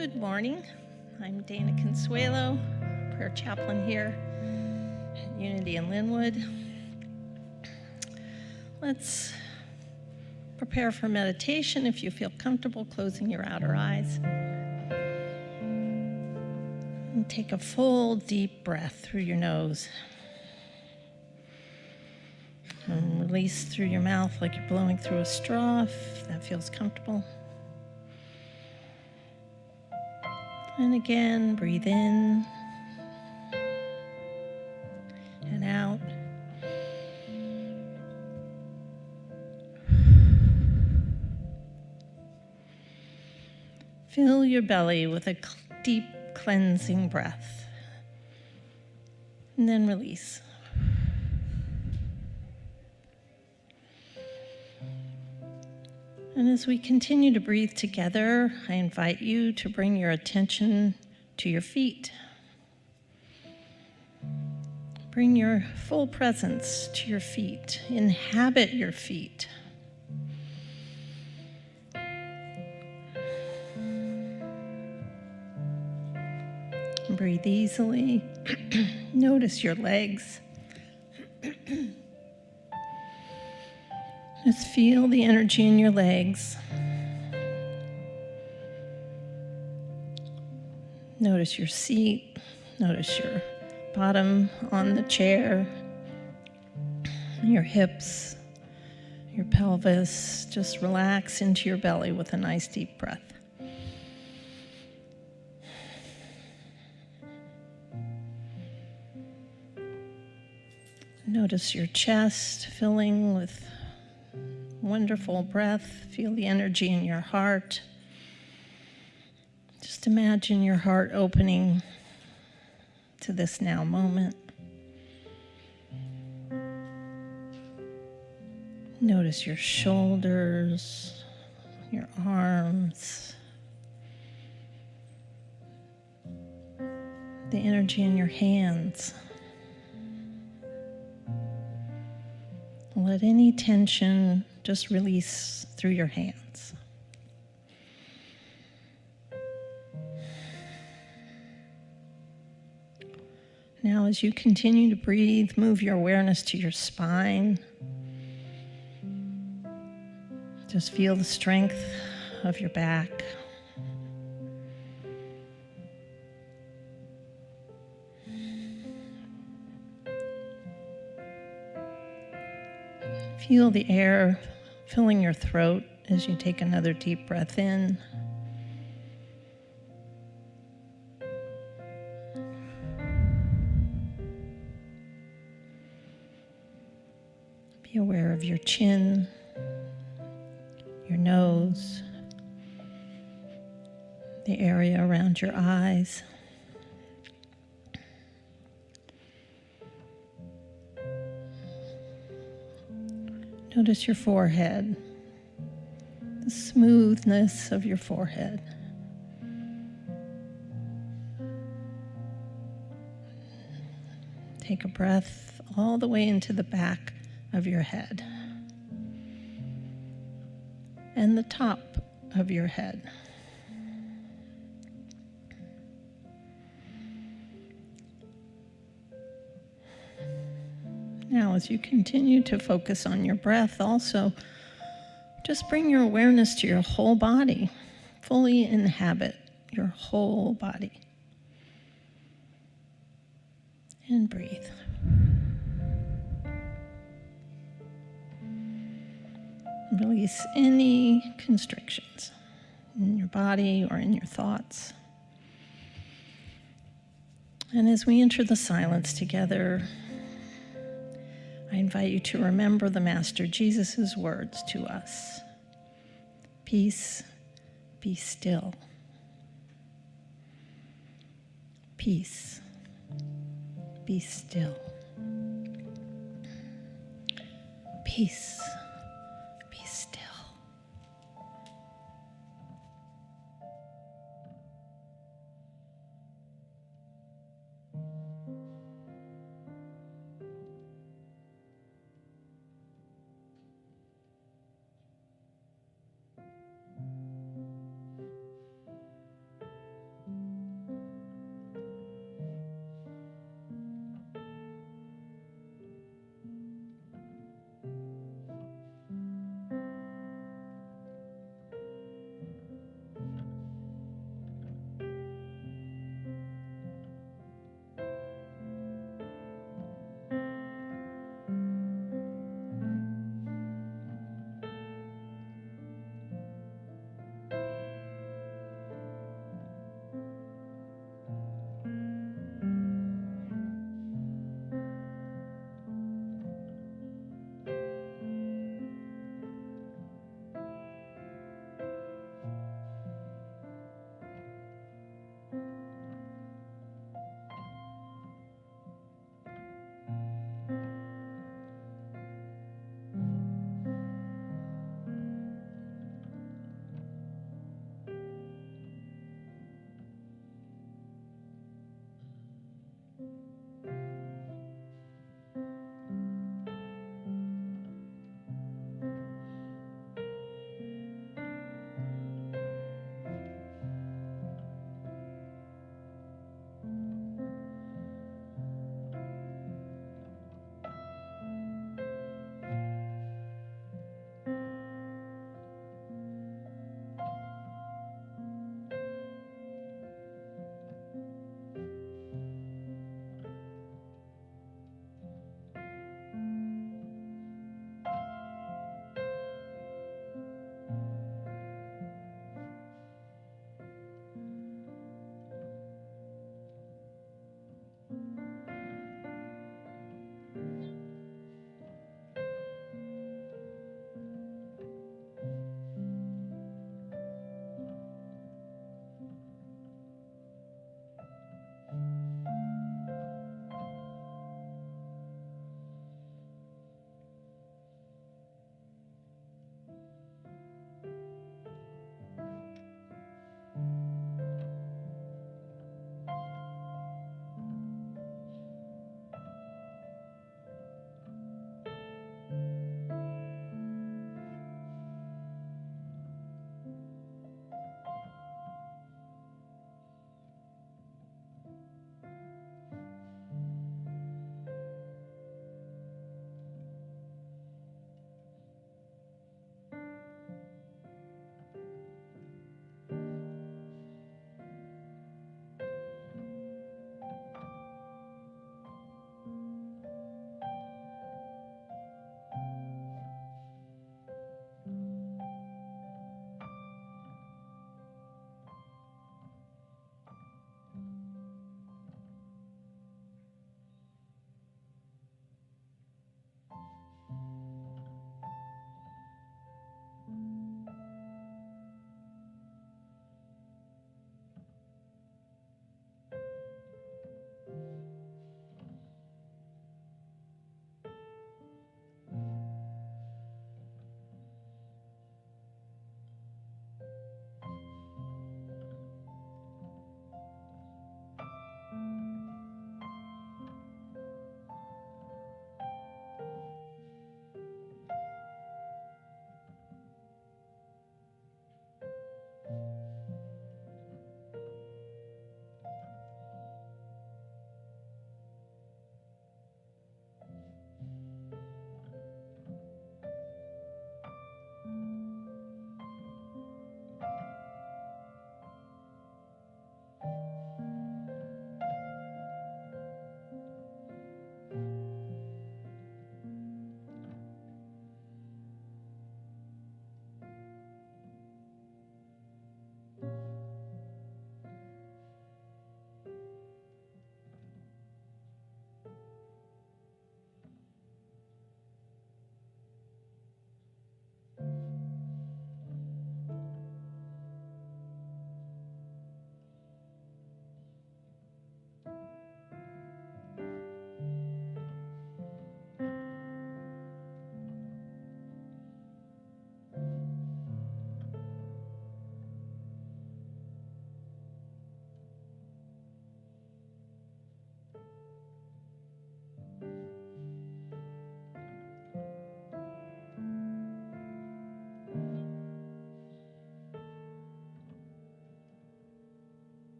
Good morning. I'm Dana Consuelo, prayer chaplain here at Unity in Lynnwood. Let's prepare for meditation if you feel comfortable closing your outer eyes. And take a full deep breath through your nose. And release through your mouth like you're blowing through a straw if that feels comfortable. And again, breathe in and out. Fill your belly with a deep cleansing breath. And then release. And as we continue to breathe together, I invite you to bring your attention to your feet. Bring your full presence to your feet. Inhabit your feet. Breathe easily. Notice your legs. Just feel the energy in your legs. Notice your seat. Notice your bottom on the chair, your hips, your pelvis. Just relax into your belly with a nice deep breath. Notice your chest filling with wonderful breath. Feel the energy in your heart. Just imagine your heart opening to this now moment. Notice your shoulders, your arms, the energy in your hands. Let any tension just release through your hands. Now, as you continue to breathe, move your awareness to your spine. Just feel the strength of your back. Feel the air filling your throat as you take another deep breath in. Be aware of your chin, your nose, the area around your eyes. Notice your forehead, the smoothness of your forehead. Take a breath all the way into the back of your head and the top of your head. Now, as you continue to focus on your breath, also just bring your awareness to your whole body. Fully inhabit your whole body. And breathe. Release any constrictions in your body or in your thoughts. And as we enter the silence together, I invite you to remember the Master Jesus' words to us. Peace, be still. Peace, be still. Peace, be still.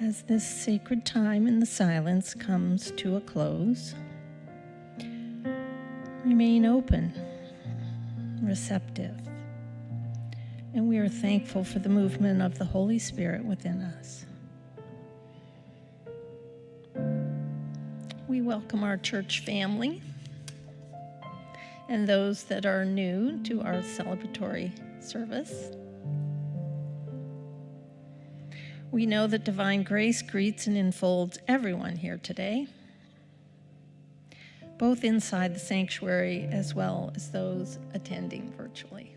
As this sacred time in the silence comes to a close, remain open, receptive, and we are thankful for the movement of the Holy Spirit within us. We welcome our church family and those that are new to our celebratory service. We know that divine grace greets and enfolds everyone here today, both inside the sanctuary as well as those attending virtually.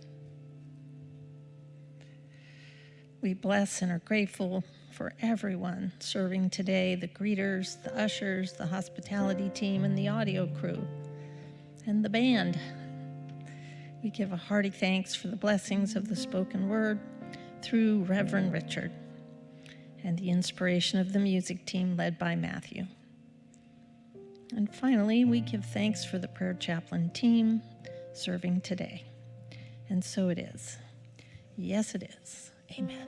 We bless and are grateful for everyone serving today, the greeters, the ushers, the hospitality team, and the audio crew, and the band. We give a hearty thanks for the blessings of the spoken word through Reverend Richard, and the inspiration of the music team led by Matthew. And finally, we give thanks for the prayer chaplain team serving today. And so it is. Yes, it is. Amen.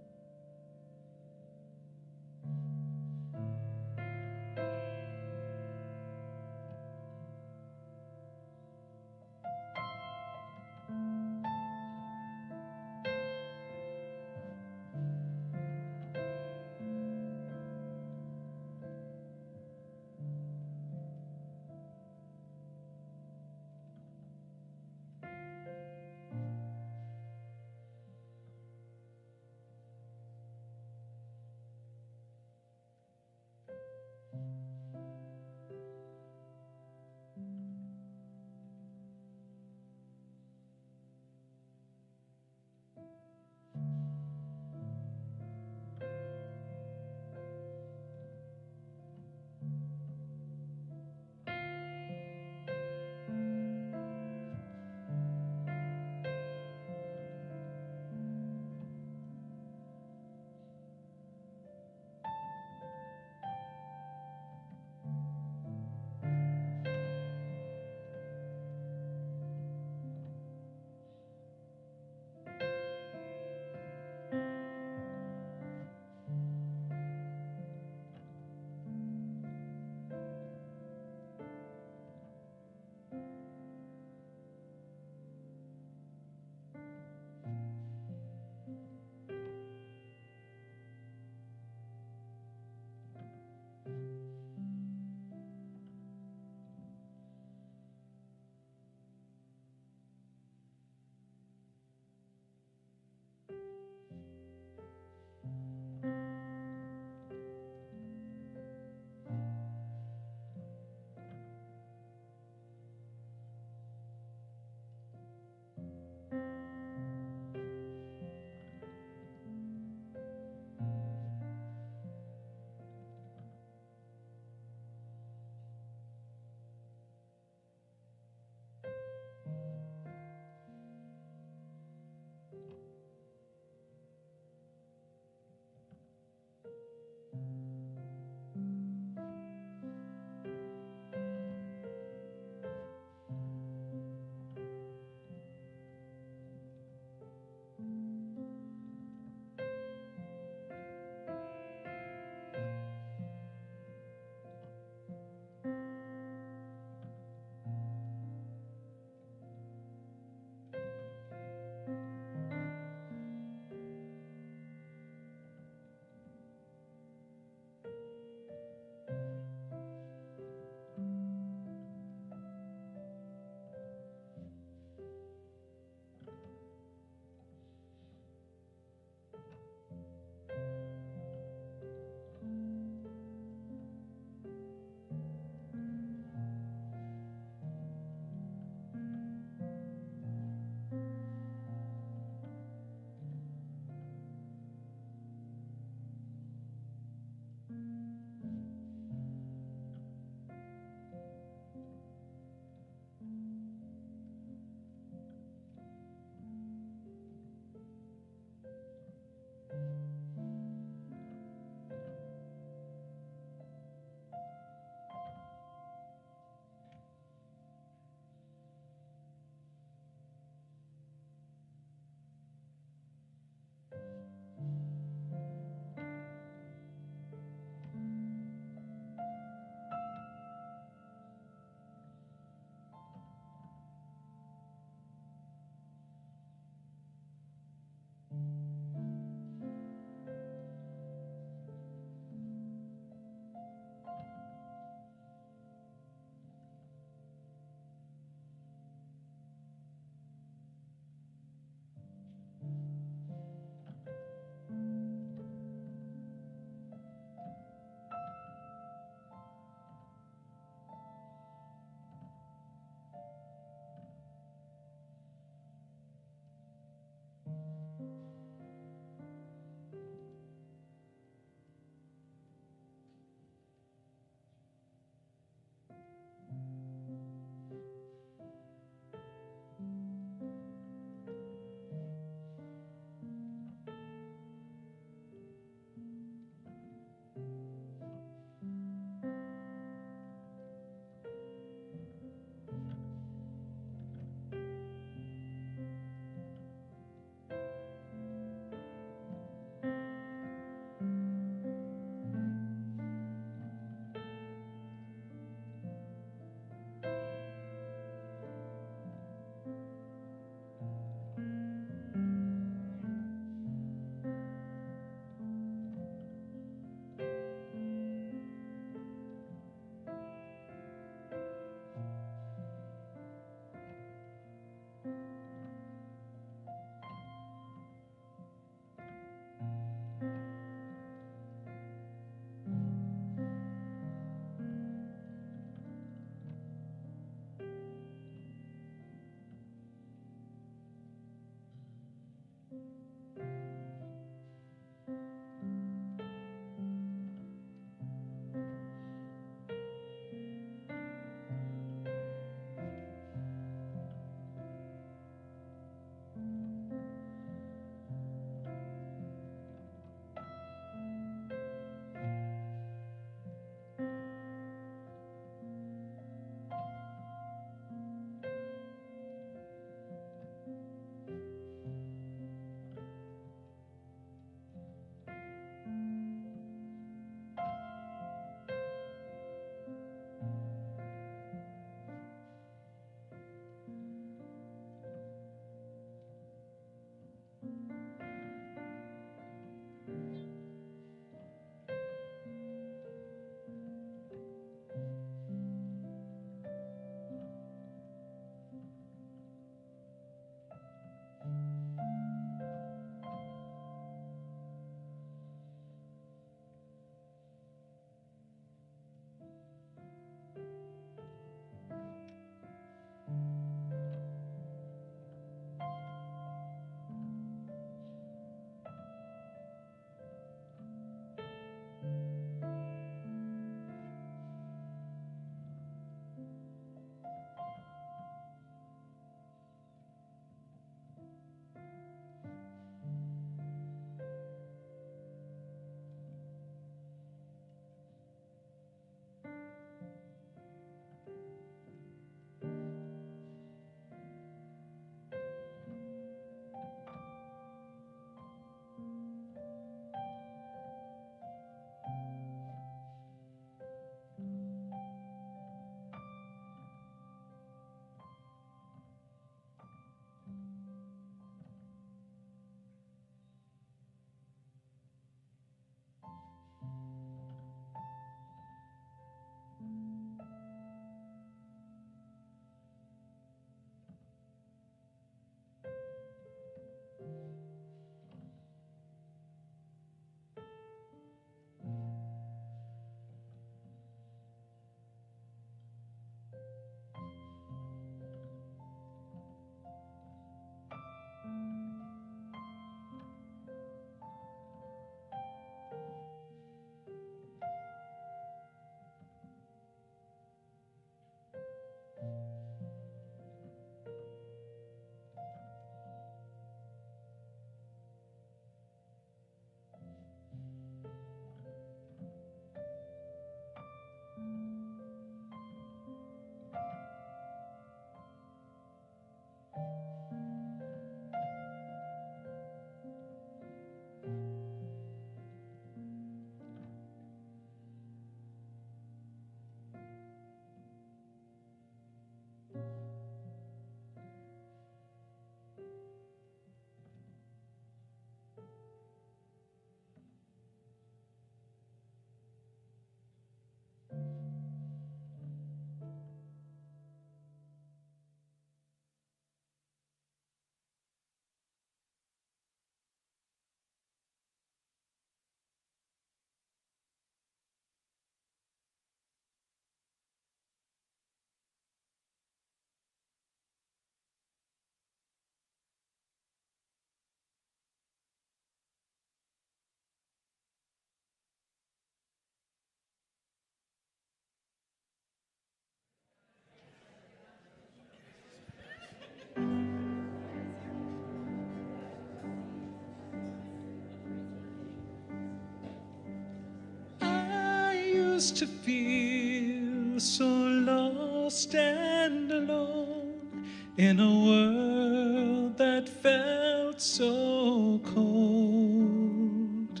used to feel so lost and alone in a world that felt so cold.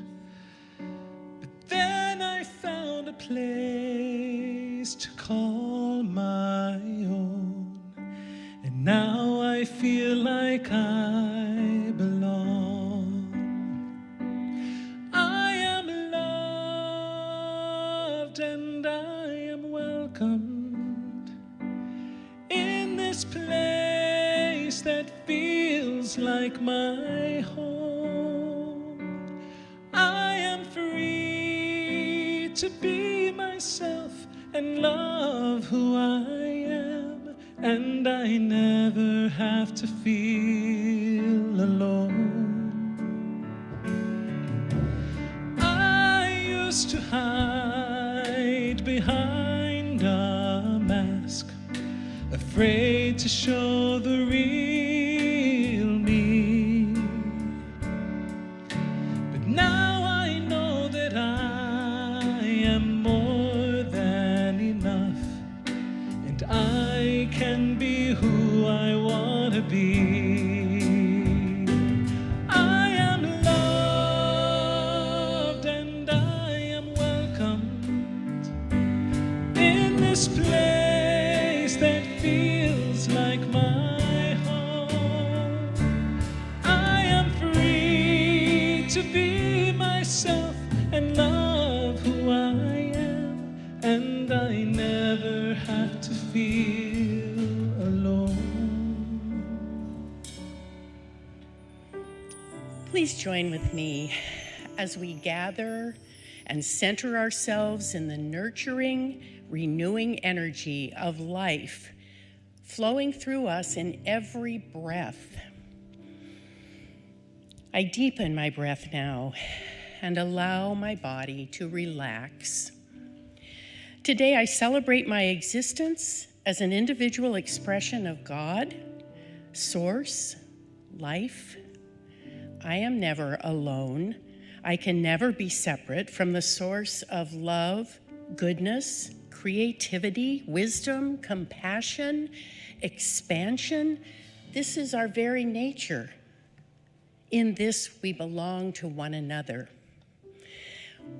But then I found a place to call my own, and now I feel like I belong. I am loved and I am welcomed in this place that feels like my home. I am free to be myself and love who I am, and I never have to feel alone. I used to hide behind a mask, afraid to show the real me. But now I know that I am more than enough, and I can be who I want to be. I am loved and I am welcomed in this place that feels like my home. I am free to be myself and love who I am, and I never have to feel alone. Please join with me as we gather and center ourselves in the nurturing, renewing energy of life flowing through us in every breath. I deepen my breath now and allow my body to relax. Today, I celebrate my existence as an individual expression of God, Source, life. I am never alone. I can never be separate from the source of love, goodness, creativity, wisdom, compassion, expansion. This is our very nature. In this, we belong to one another.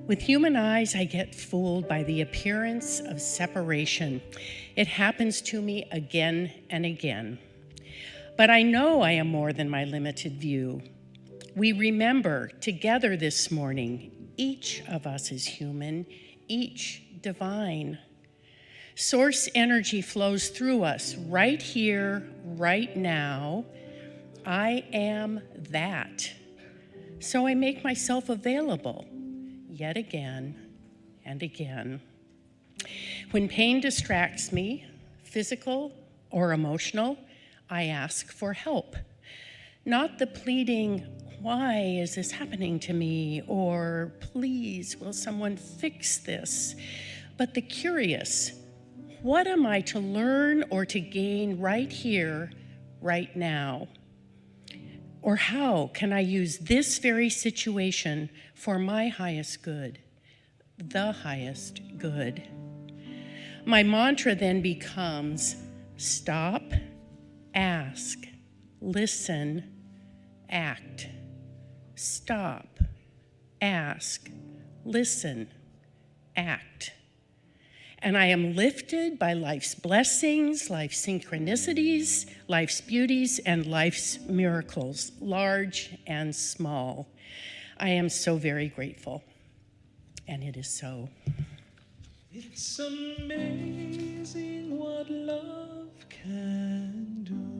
With human eyes, I get fooled by the appearance of separation. It happens to me again and again. But I know I am more than my limited view. We remember together this morning, each of us is human, each divine. Source energy flows through us right here, right now. I am that. So I make myself available yet again and again. When pain distracts me, physical or emotional, I ask for help. Not the pleading, why is this happening to me? Or please, will someone fix this? But the curious, what am I to learn or to gain right here, right now? Or how can I use this very situation for my highest good, the highest good? My mantra then becomes stop, ask, listen, act. Stop, ask, listen, act. And I am lifted by life's blessings, life's synchronicities, life's beauties, and life's miracles, large and small. I am so very grateful, and it is so. It's amazing what love can do.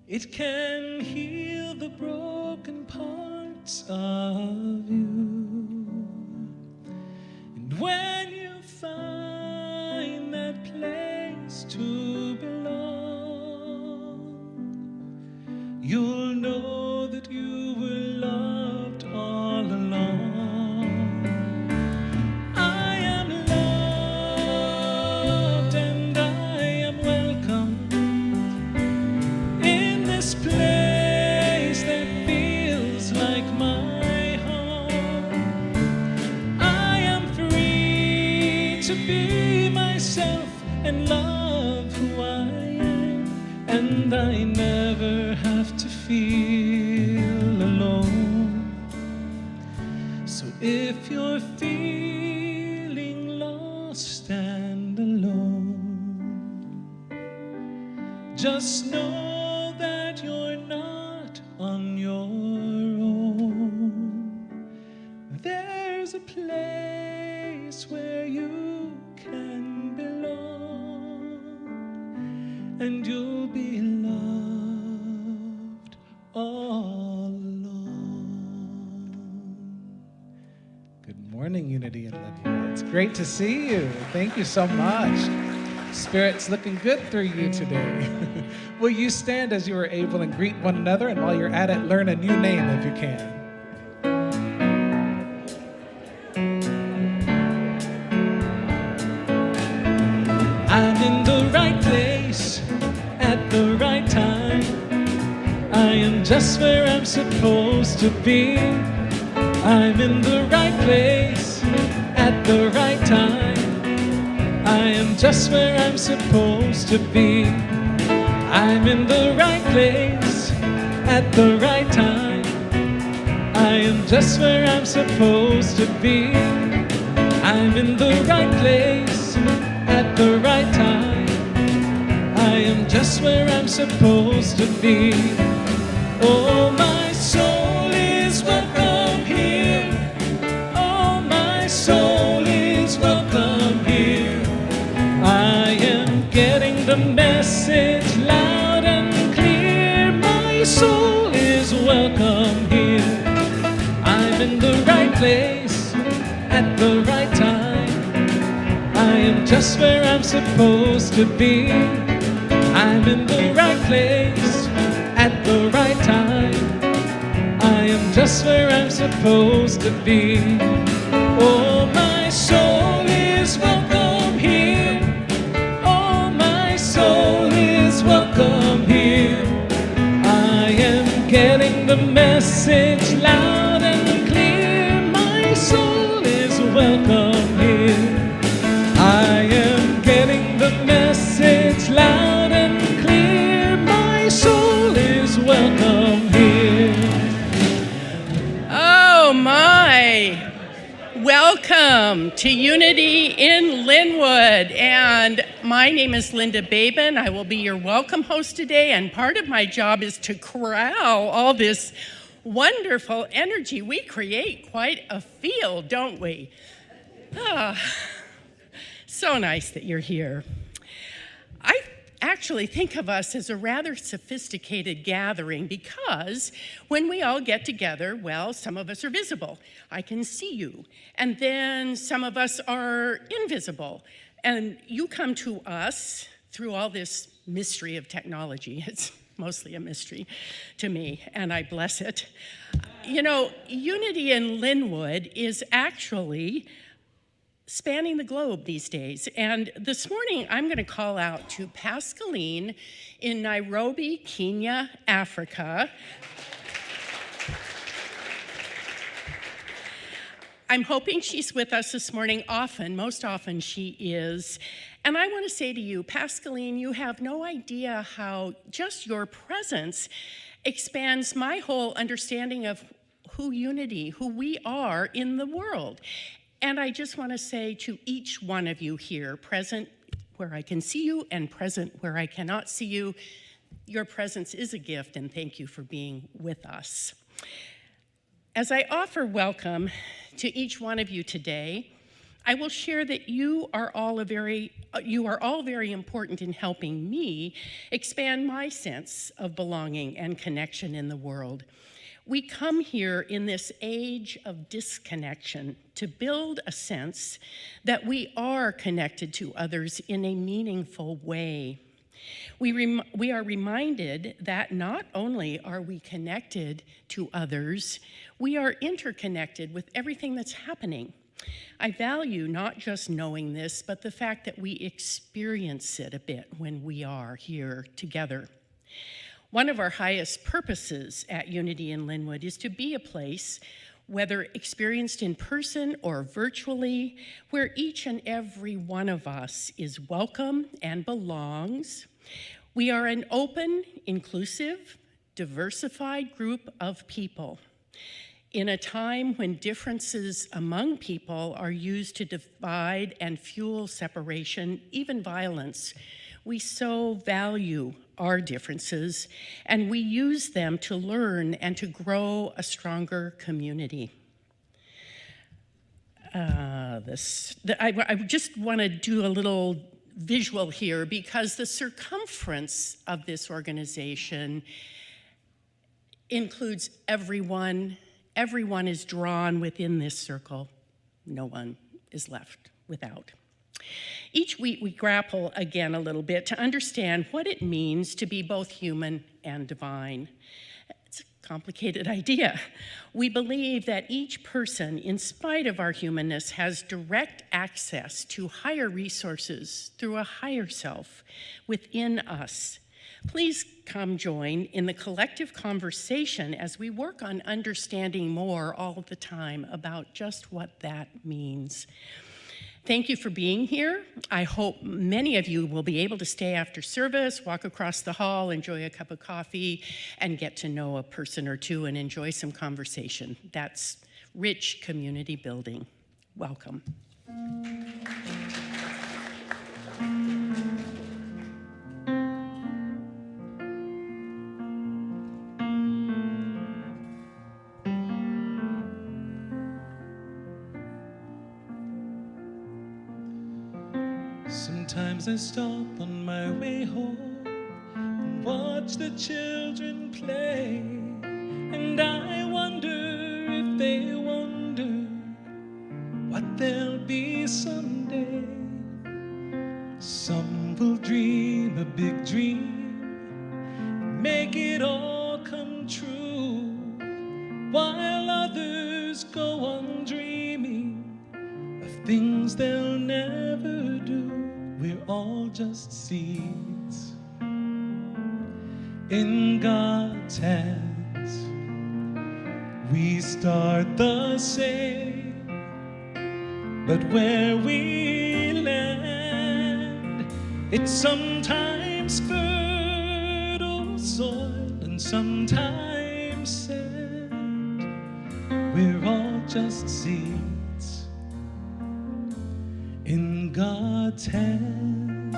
It can heal the broken parts of you. And when you find that place to belong, you'll know that you were loved all along. I am loved and I am welcomed in this place that feels like my home. I am If you're feeling lost and alone, just know that you're not on your own. There's a place where you can belong, and you'll be loved all along. Good morning, Unity in Lynnwood. It's great to see you. Thank you so much. Spirit's looking good through you today. Will you stand as you are able and greet one another, and while you're at it, learn a new name if you can. I'm in the right place at the right time. I am just where I'm supposed to be. I'm in the right place at the right time. I am just where I'm supposed to be. I'm in the right place at the right time. I am just where I'm supposed to be. I'm in the right place at the right time. I am just where I'm supposed to be. Oh, my soul is welcome here. Oh, my soul is welcome here. I am getting the message loud and clear. My soul is welcome here. I'm in the right place at the right time. I am just where I'm supposed to be. I'm in the right place at the right time. I am just where I'm supposed to be. Oh, my soul is welcome here. Oh, my soul is welcome here. I am getting the message loud and clear. My soul is welcome here. I am getting the message loud and clear. My soul is welcome here. Oh my! Welcome to Unity in Lynnwood. And my name is Linda Babin. I will be your welcome host today. And part of my job is to corral all this wonderful energy. We create quite a field, don't we? So nice that you're here. I actually think of us as a rather sophisticated gathering because when we all get together, well, some of us are visible. I can see you. And then some of us are invisible. And you come to us through all this mystery of technology. It's mostly a mystery to me, and I bless it. You know, Unity in Lynnwood is actually spanning the globe these days. And this morning, I'm going to call out to Pascaline in Nairobi, Kenya, Africa. I'm hoping she's with us this morning often. Most often she is. And I want to say to you, Pascaline, you have no idea how just your presence expands my whole understanding of who we are in the world. And I just want to say to each one of you here, present where I can see you and present where I cannot see you, your presence is a gift, and thank you for being with us. As I offer welcome to each one of you today, I will share that you are all very important in helping me expand my sense of belonging and connection in the world. We come here in this age of disconnection to build a sense that we are connected to others in a meaningful way. We are reminded that not only are we connected to others, we are interconnected with everything that's happening. I value not just knowing this, but the fact that we experience it a bit when we are here together. One of our highest purposes at Unity in Lynnwood is to be a place, whether experienced in person or virtually, where each and every one of us is welcome and belongs. We are an open, inclusive, diversified group of people. In a time when differences among people are used to divide and fuel separation, even violence, we so value our differences, and we use them to learn and to grow a stronger community. I just want to do a little visual here, because the circumference of this organization includes everyone. Everyone is drawn within this circle. No one is left without. Each week we grapple again a little bit to understand what it means to be both human and divine. It's a complicated idea. We believe that each person, in spite of our humanness, has direct access to higher resources through a higher self within us. Please come join in the collective conversation as we work on understanding more all the time about just what that means. Thank you for being here. I hope many of you will be able to stay after service, walk across the hall, enjoy a cup of coffee, and get to know a person or two and enjoy some conversation. That's rich community building. Welcome. Sometimes I stop on my way home and watch the children play, and I wonder if they wonder what they'll be someday. Some will dream a big dream, make it all come true, while others go on dreaming of things they'll never do. We're all just seeds in God's hands. We start the same, but where we land, it's sometimes fertile soil and sometimes sand. We're all just seeds in God's hands.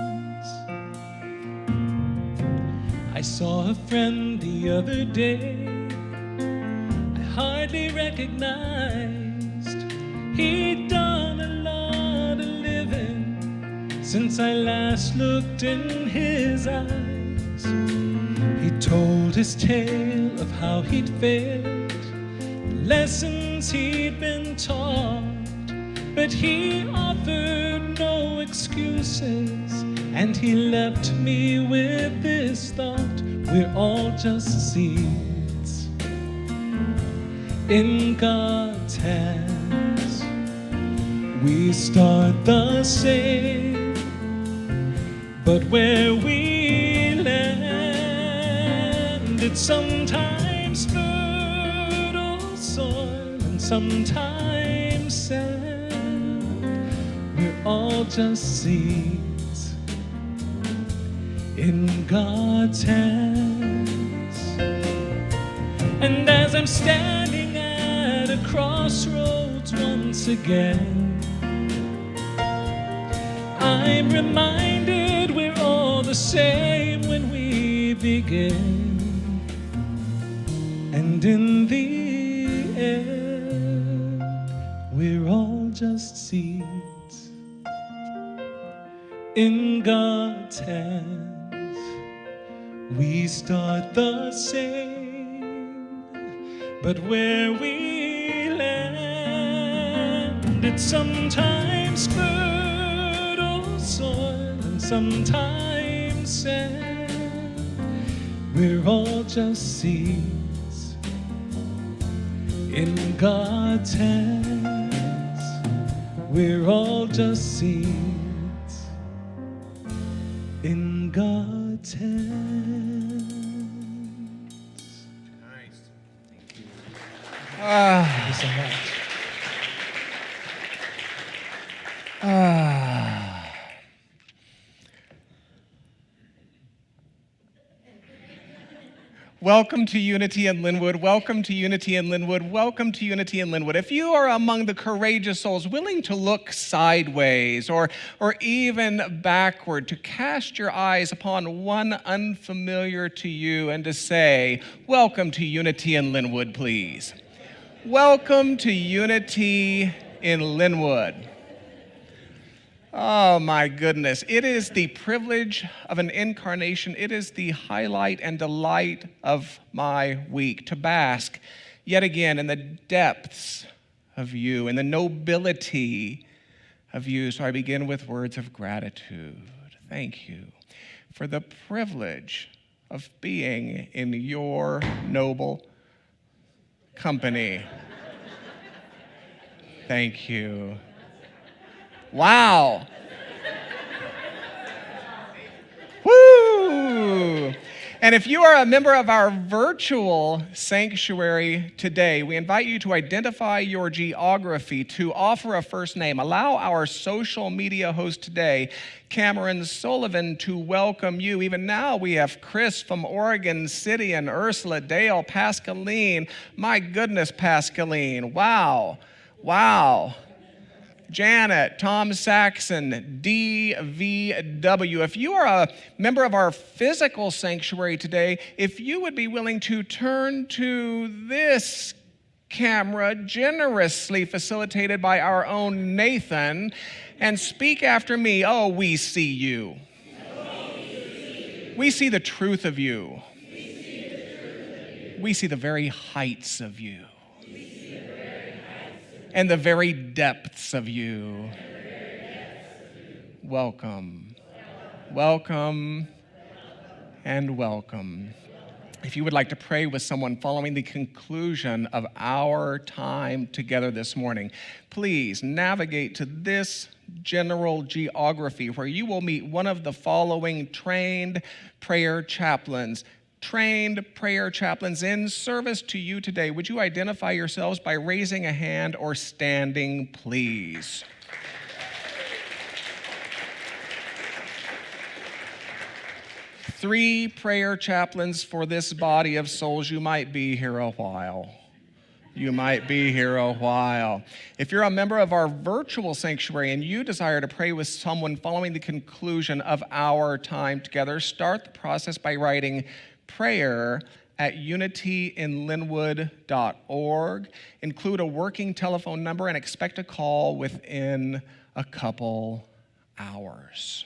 I saw a friend the other day I hardly recognized. He'd done a lot of living since I last looked in his eyes. He told his tale of how he'd failed, the lessons he'd been taught, but he offered no excuses, and he left me with this thought: we're all just seeds in God's hands. We start the same, but where we land, it's sometimes fertile soil and sometimes sand. We're all just seeds in God's hands. And as I'm standing at a crossroads once again, I'm reminded we're all the same when we begin. And in the end, we're all just seeds in God's hands. We start the same, but where we land, it's sometimes fertile soil and sometimes sand. We're all just seeds in God's hands. We're all just seeds in God's hands. Nice. Thank you. Thank you so much. Welcome to Unity in Lynnwood. Welcome to Unity in Lynnwood. Welcome to Unity in Lynnwood. If you are among the courageous souls willing to look sideways or even backward, to cast your eyes upon one unfamiliar to you and to say, welcome to Unity in Lynnwood, please. Welcome to Unity in Lynnwood. Oh my goodness. It is the privilege of an incarnation. It is the highlight and delight of my week to bask yet again in the depths of you, in the nobility of you. So I begin with words of gratitude. Thank you for the privilege of being in your noble company. Thank you. Wow. Woo! And if you are a member of our virtual sanctuary today, we invite you to identify your geography, to offer a first name. Allow our social media host today, Cameron Sullivan, to welcome you. Even now we have Chris from Oregon City and Ursula, Dale, Pascaline. My goodness, Pascaline. Wow. Wow. Janet, Tom Saxon, DVW. If you are a member of our physical sanctuary today, if you would be willing to turn to this camera, generously facilitated by our own Nathan, and speak after me. Oh, we see you. We see the truth of you. We see the very heights of you. And the very depths of you. Welcome. Welcome and welcome. If you would like to pray with someone following the conclusion of our time together this morning, please navigate to this general geography where you will meet one of the following trained prayer chaplains. Trained prayer chaplains in service to you today. Would you identify yourselves by raising a hand or standing, please? Three prayer chaplains for this body of souls. You might be here a while. You might be here a while. If you're a member of our virtual sanctuary and you desire to pray with someone following the conclusion of our time together, start the process by writing prayer at unityinlynnwood.org. Include a working telephone number and expect a call within a couple hours.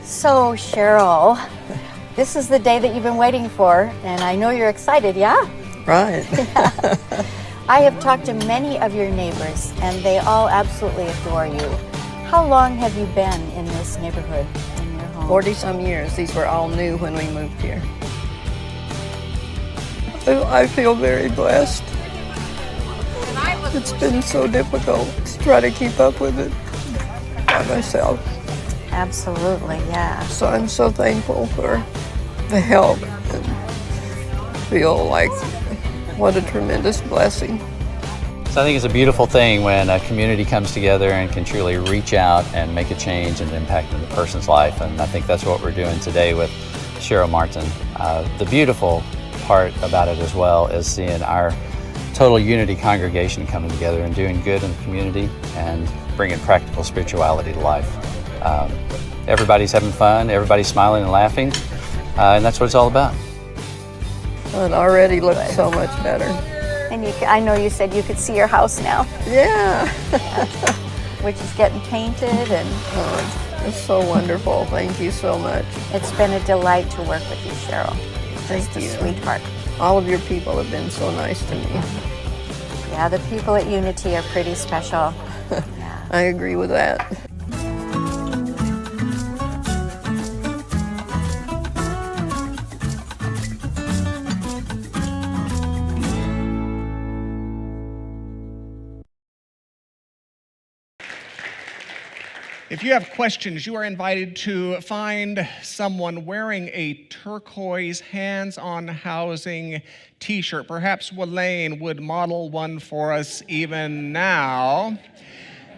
So, Cheryl, this is the day that you've been waiting for, and I know you're excited, yeah? Right. Yeah. I have talked to many of your neighbors, and they all absolutely adore you. How long have you been in this neighborhood, in your home? 40-some years. These were all new when we moved here. I feel very blessed. It's been so difficult to try to keep up with it by myself. Absolutely, yeah. So I'm so thankful for the help and feel like what a tremendous blessing. So I think it's a beautiful thing when a community comes together and can truly reach out and make a change and impact in the person's life. And I think that's what we're doing today with Cheryl Martin. The beautiful part about it as well is seeing our total unity congregation coming together and doing good in the community and bringing practical spirituality to life. Everybody's having fun, everybody's smiling and laughing, and that's what it's all about. It already looks so much better. And I know you said you could see your house now. Yeah. Which is getting painted, and It's so wonderful. Thank you so much. it's been a delight to work with you, Cheryl. Thank Just a you. sweetheart. All of your people have been so nice to me. Yeah, the people at Unity are pretty special. Yeah. I agree with that. If you have questions, you are invited to find someone wearing a turquoise hands-on housing t-shirt. Perhaps Loren would model one for us even now.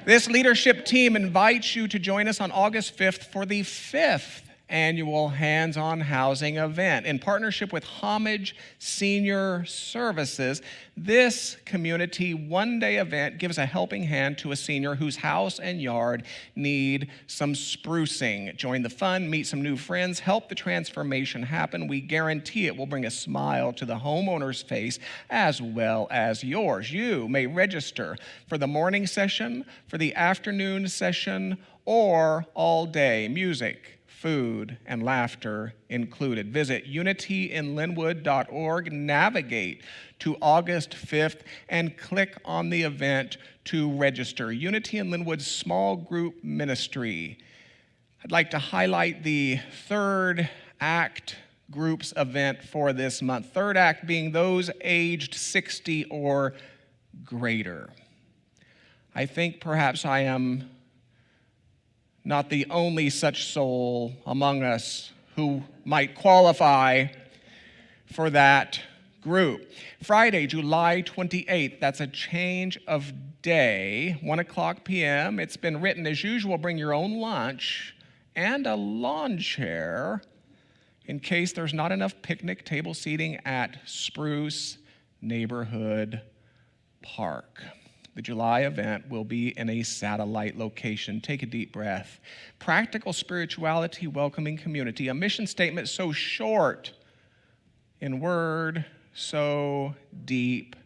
This leadership team invites you to join us on August 5th for the 5th annual Hands-on Housing event. In partnership with Homage Senior Services, this community one-day event gives a helping hand to a senior whose house and yard need some sprucing. Join the fun, meet some new friends, help the transformation happen. We guarantee it will bring a smile to the homeowner's face as well as yours. You may register for the morning session, for the afternoon session, or all day. Music, food, and laughter included. Visit unityinlynnwood.org, navigate to August 5th, and click on the event to register. Unity in Lynnwood's small group ministry. I'd like to highlight the third act groups event for this month. Third act being those aged 60 or greater. I think perhaps I am not the only such soul among us who might qualify for that group. Friday, July 28th, that's a change of day, 1:00 p.m. It's been written, as usual, bring your own lunch and a lawn chair in case there's not enough picnic table seating at Spruce Neighborhood Park. The July event will be in a satellite location. Take a deep breath. Practical spirituality, welcoming community. A mission statement so short in word, so deep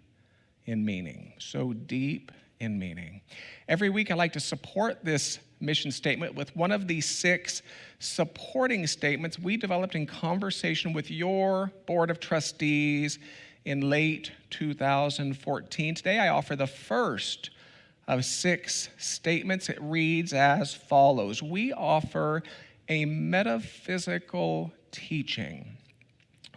in meaning. So deep in meaning. Every week I like to support this mission statement with one of the 6 supporting statements we developed in conversation with your board of trustees in late 2014. Today I offer the first of 6 statements. It reads as follows. We offer a metaphysical teaching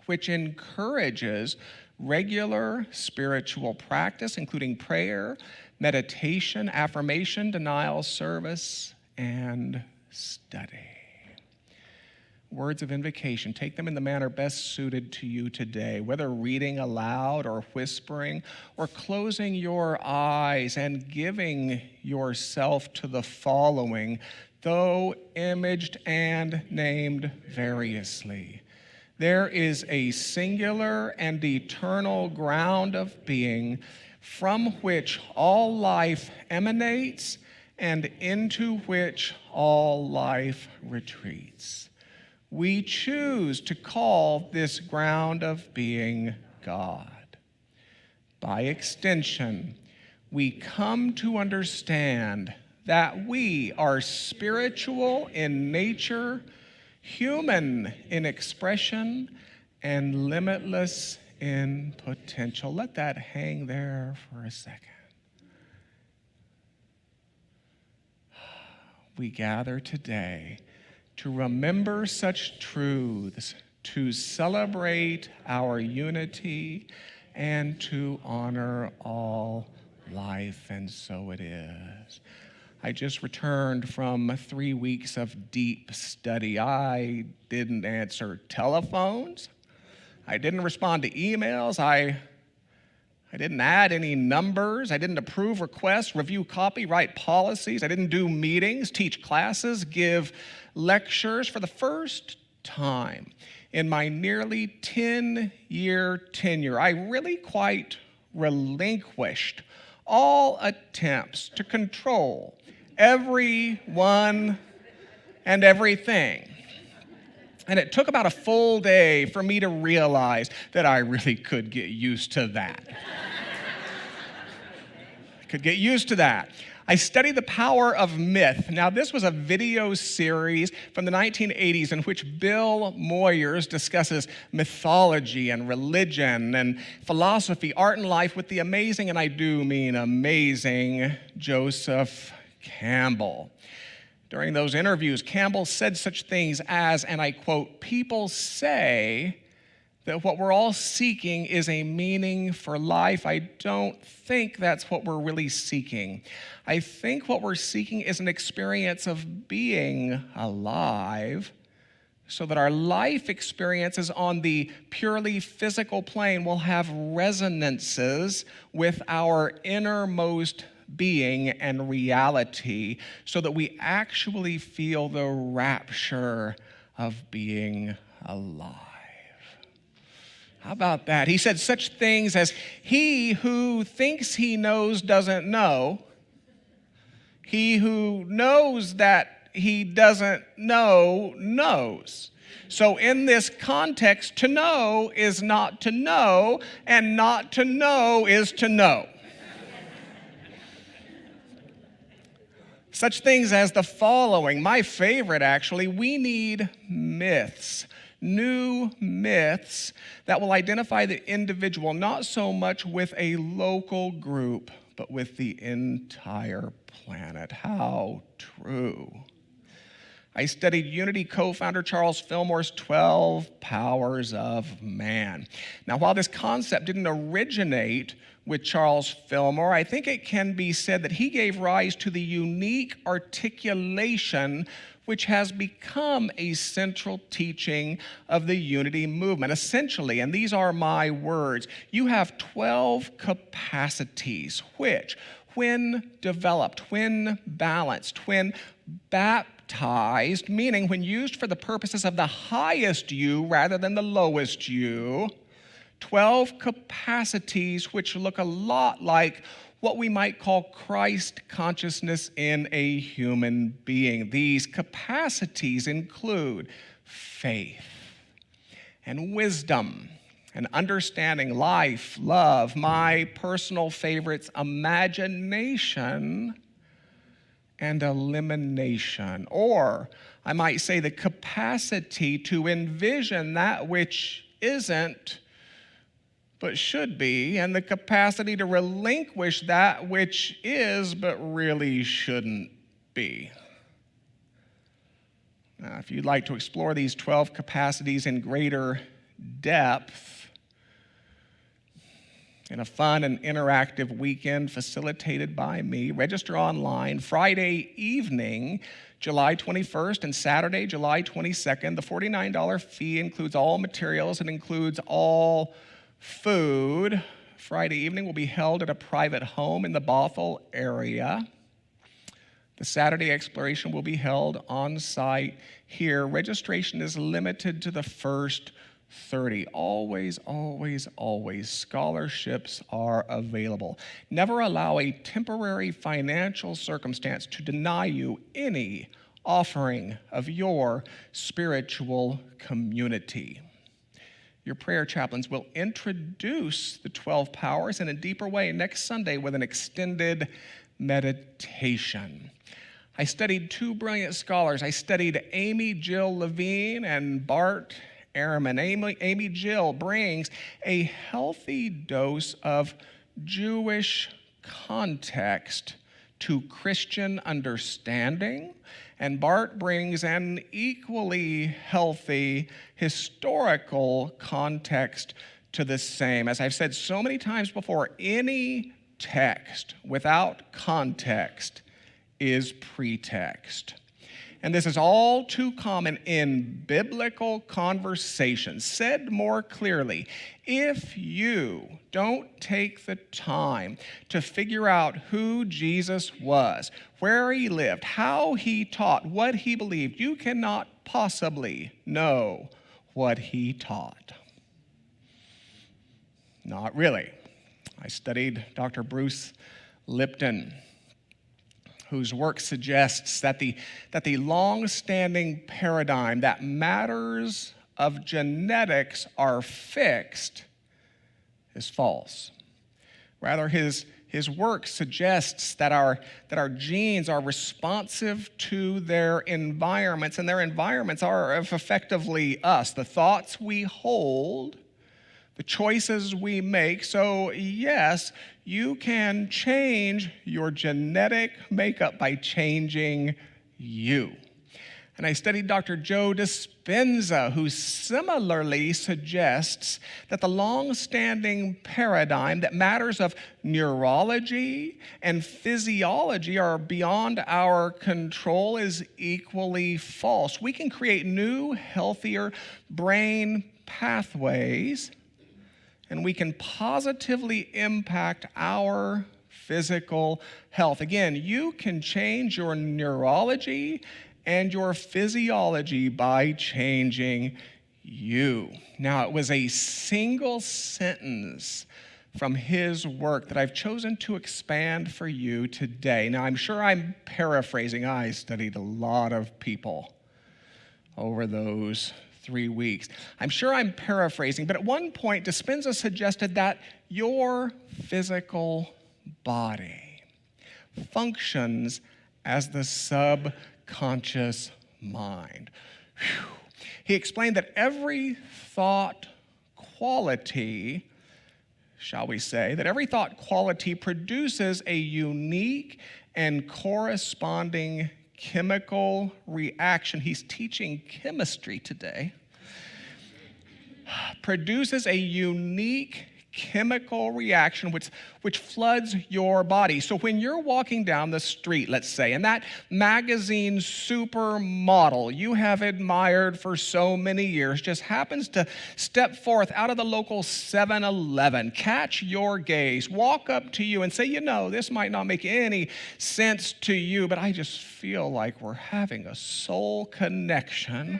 which encourages regular spiritual practice, including prayer, meditation, affirmation, denial, service, and study. Words of invocation, take them in the manner best suited to you today, whether reading aloud or whispering or closing your eyes and giving yourself to the following, though imaged and named variously. There is a singular and eternal ground of being from which all life emanates and into which all life retreats. We choose to call this ground of being God. By extension, we come to understand that we are spiritual in nature, human in expression, and limitless in potential. Let that hang there for a second. We gather today to remember such truths, to celebrate our unity, and to honor all life, and so it is. I just returned from 3 weeks of deep study. I didn't answer telephones. I didn't respond to emails. I didn't add any numbers. I didn't approve requests, review copy, write policies. I didn't do meetings, teach classes, give lectures. For the first time in my nearly 10-year tenure, I really quite relinquished all attempts to control everyone and everything. And it took about a full day for me to realize that I really could get used to that. I could get used to that. I studied the power of myth. Now, this was a video series from the 1980s in which Bill Moyers discusses mythology and religion and philosophy, art and life with the amazing, and I do mean amazing, Joseph Campbell. During those interviews, Campbell said such things as, and I quote, "People say that what we're all seeking is a meaning for life. I don't think that's what we're really seeking. I think what we're seeking is an experience of being alive, so that our life experiences on the purely physical plane will have resonances with our innermost being and reality, so that we actually feel the rapture of being alive. How about that? He said such things as, he who thinks he knows doesn't know. He who knows that he doesn't know knows. So in this context, to know is not to know, and not to know is to know. Such things as the following, my favorite actually: we need myths. New myths that will identify the individual not so much with a local group, but with the entire planet. How true. I studied Unity co-founder Charles Fillmore's 12 Powers of Man. Now, while this concept didn't originate with Charles Fillmore, I think it can be said that he gave rise to the unique articulation which has become a central teaching of the Unity movement. Essentially, and these are my words, you have 12 capacities which, when developed, when balanced, when baptized, meaning when used for the purposes of the highest you rather than the lowest you, 12 capacities which look a lot like what we might call Christ consciousness in a human being. These capacities include faith and wisdom and understanding, life, love, my personal favorites, imagination, and elimination. Or I might say the capacity to envision that which isn't but should be, and the capacity to relinquish that which is but really shouldn't be. Now, if you'd like to explore these 12 capacities in greater depth in a fun and interactive weekend facilitated by me, register online Friday evening, July 21st, and Saturday, July 22nd. The $49 fee includes all materials. It includes all food. Friday evening will be held at a private home in the Bothell area. The Saturday exploration will be held on site here. Registration is limited to the first 30. Always, always, always, scholarships are available. Never allow a temporary financial circumstance to deny you any offering of your spiritual community. Your prayer chaplains will introduce the 12 powers in a deeper way next Sunday with an extended meditation. I studied two brilliant scholars. I studied Amy Jill Levine and Bart Ehrman. Amy Jill brings a healthy dose of Jewish context to Christian understanding, and Bart brings an equally healthy historical context to the same. As I've said so many times before, any text without context is pretext. And this is all too common in biblical conversations. Said more clearly, if you don't take the time to figure out who Jesus was, where he lived, how he taught, what he believed, you cannot possibly know what he taught. Not really. I studied Dr. Bruce Lipton, whose work suggests that the long-standing paradigm that matters of genetics are fixed is false. Rather, his work suggests that our genes are responsive to their environments, and their environments are effectively us, the thoughts we hold, the choices we make. So yes, you can change your genetic makeup by changing you. And I studied Dr. Joe Dispenza, who similarly suggests that the long-standing paradigm that matters of neurology and physiology are beyond our control is equally false. We can create new, healthier brain pathways, and we can positively impact our physical health. Again, you can change your neurology and your physiology by changing you. Now, it was a single sentence from his work that I've chosen to expand for you today. Now, I'm sure I'm paraphrasing. I studied a lot of people over those 3 weeks. I'm sure I'm paraphrasing, but at one point, Dispenza suggested that your physical body functions as the subconscious mind. Whew. He explained that every thought quality, shall we say, that every thought quality produces a unique and corresponding chemical reaction. He's teaching chemistry today. Produces a unique chemical reaction which floods your body. So when you're walking down the street, let's say, and that magazine supermodel you have admired for so many years just happens to step forth out of the local 7-Eleven, catch your gaze, walk up to you and say, you know, this might not make any sense to you, but I just feel like we're having a soul connection.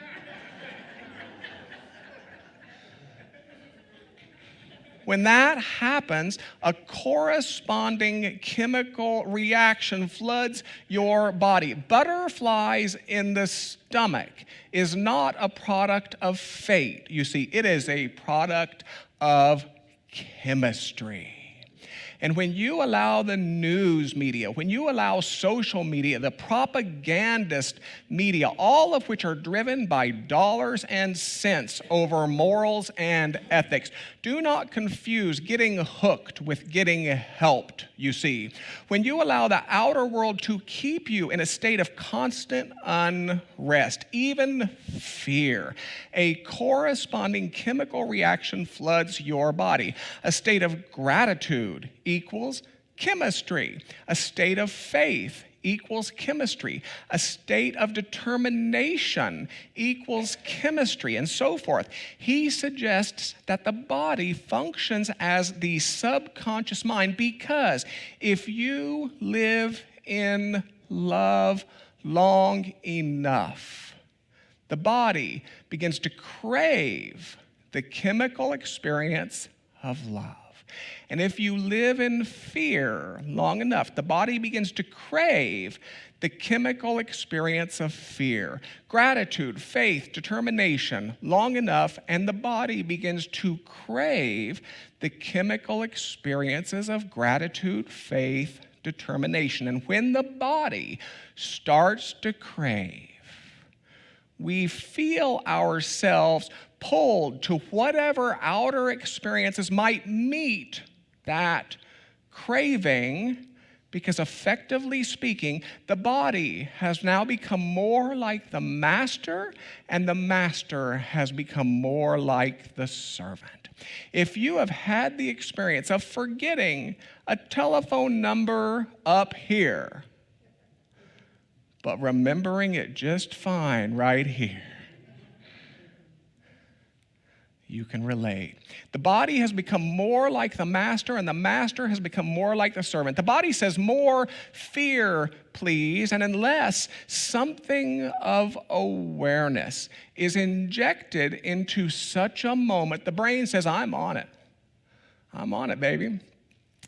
When that happens, a corresponding chemical reaction floods your body. Butterflies in the stomach is not a product of fate. You see, it is a product of chemistry. And when you allow the news media, when you allow social media, the propagandist media, all of which are driven by dollars and cents over morals and ethics, do not confuse getting hooked with getting helped, you see. When you allow the outer world to keep you in a state of constant unrest, even fear, a corresponding chemical reaction floods your body. A state of gratitude equals chemistry. A state of faith equals chemistry. A state of determination equals chemistry, and so forth. He suggests that the body functions as the subconscious mind because if you live in love long enough, the body begins to crave the chemical experience of love. And if you live in fear long enough, the body begins to crave the chemical experience of fear. Gratitude, faith, determination long enough, and the body begins to crave the chemical experiences of gratitude, faith, determination. And when the body starts to crave, we feel ourselves pulled to whatever outer experiences might meet that craving, because effectively speaking, the body has now become more like the master, and the master has become more like the servant. If you have had the experience of forgetting a telephone number up here, but remembering it just fine right here, you can relate. The body has become more like the master, and the master has become more like the servant. The body says, more fear, please, and unless something of awareness is injected into such a moment, the brain says, I'm on it. I'm on it, baby.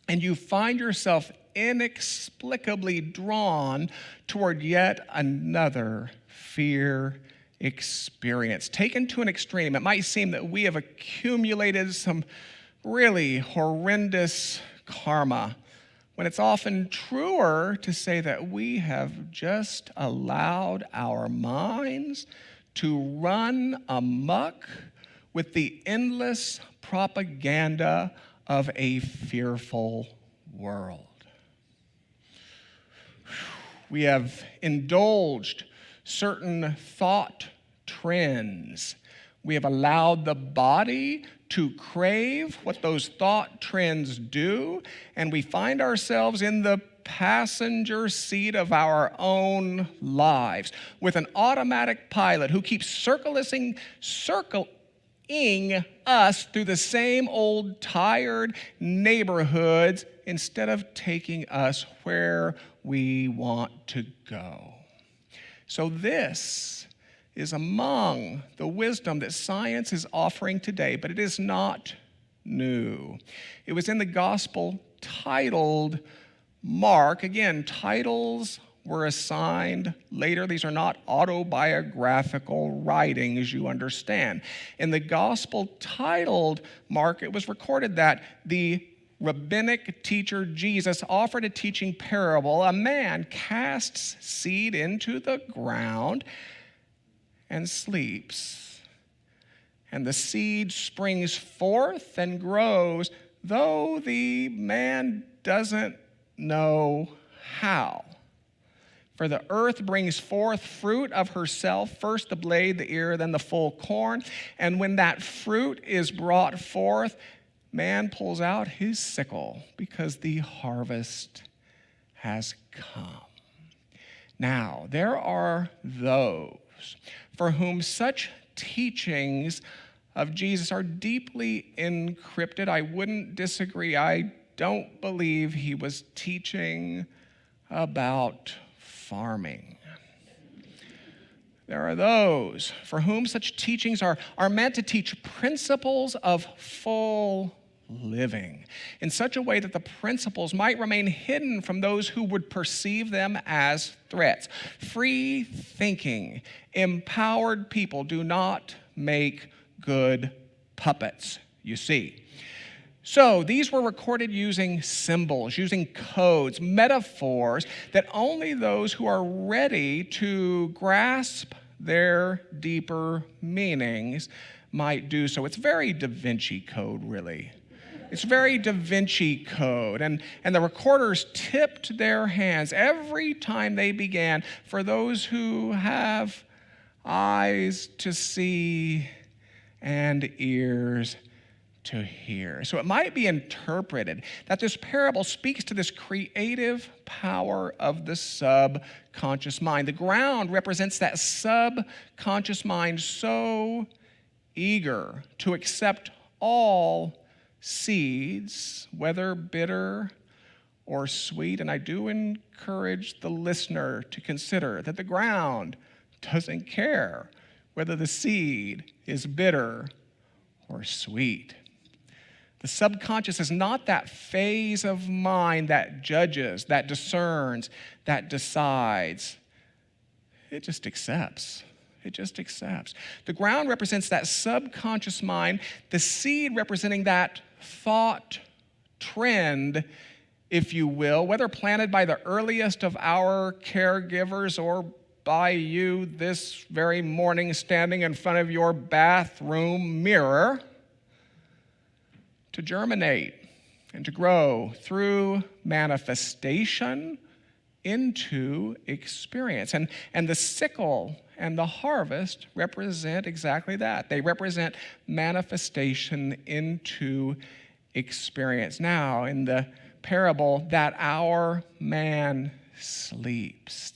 And you find yourself inexplicably drawn toward yet another fear experience. Taken to an extreme, it might seem that we have accumulated some really horrendous karma, when it's often truer to say that we have just allowed our minds to run amok with the endless propaganda of a fearful world. We have indulged certain thought trends. We have allowed the body to crave what those thought trends do, and we find ourselves in the passenger seat of our own lives with an automatic pilot who keeps circling us through the same old tired neighborhoods instead of taking us where we want to go. So this is among the wisdom that science is offering today, but it is not new. It was in the gospel titled Mark. Again, titles were assigned later. These are not autobiographical writings, you understand. In the gospel titled Mark, it was recorded that the rabbinic teacher Jesus offered a teaching parable. A man casts seed into the ground and sleeps, and the seed springs forth and grows, though the man doesn't know how. For the earth brings forth fruit of herself, first the blade, the ear, then the full corn. And when that fruit is brought forth, man pulls out his sickle because the harvest has come. Now, there are those for whom such teachings of Jesus are deeply encrypted. I wouldn't disagree. I don't believe he was teaching about farming. There are those for whom such teachings are meant to teach principles of full living in such a way that the principles might remain hidden from those who would perceive them as threats. Free thinking, empowered people do not make good puppets, you see. So these were recorded using symbols, using codes, metaphors that only those who are ready to grasp their deeper meanings might do so. It's very Da Vinci Code, really. It's very Da Vinci Code. And the recorders tipped their hands every time they began for those who have eyes to see and ears to hear. So it might be interpreted that this parable speaks to this creative power of the subconscious mind. The ground represents that subconscious mind so eager to accept all seeds, whether bitter or sweet. And I do encourage the listener to consider that the ground doesn't care whether the seed is bitter or sweet. The subconscious is not that phase of mind that judges, that discerns, that decides. It just accepts. It just accepts. The ground represents that subconscious mind, the seed representing that thought trend, if you will, whether planted by the earliest of our caregivers or by you this very morning standing in front of your bathroom mirror, to germinate and to grow through manifestation into experience. And the sickle and the harvest represent exactly that. They represent manifestation into experience. Now, in the parable, that our man sleeps,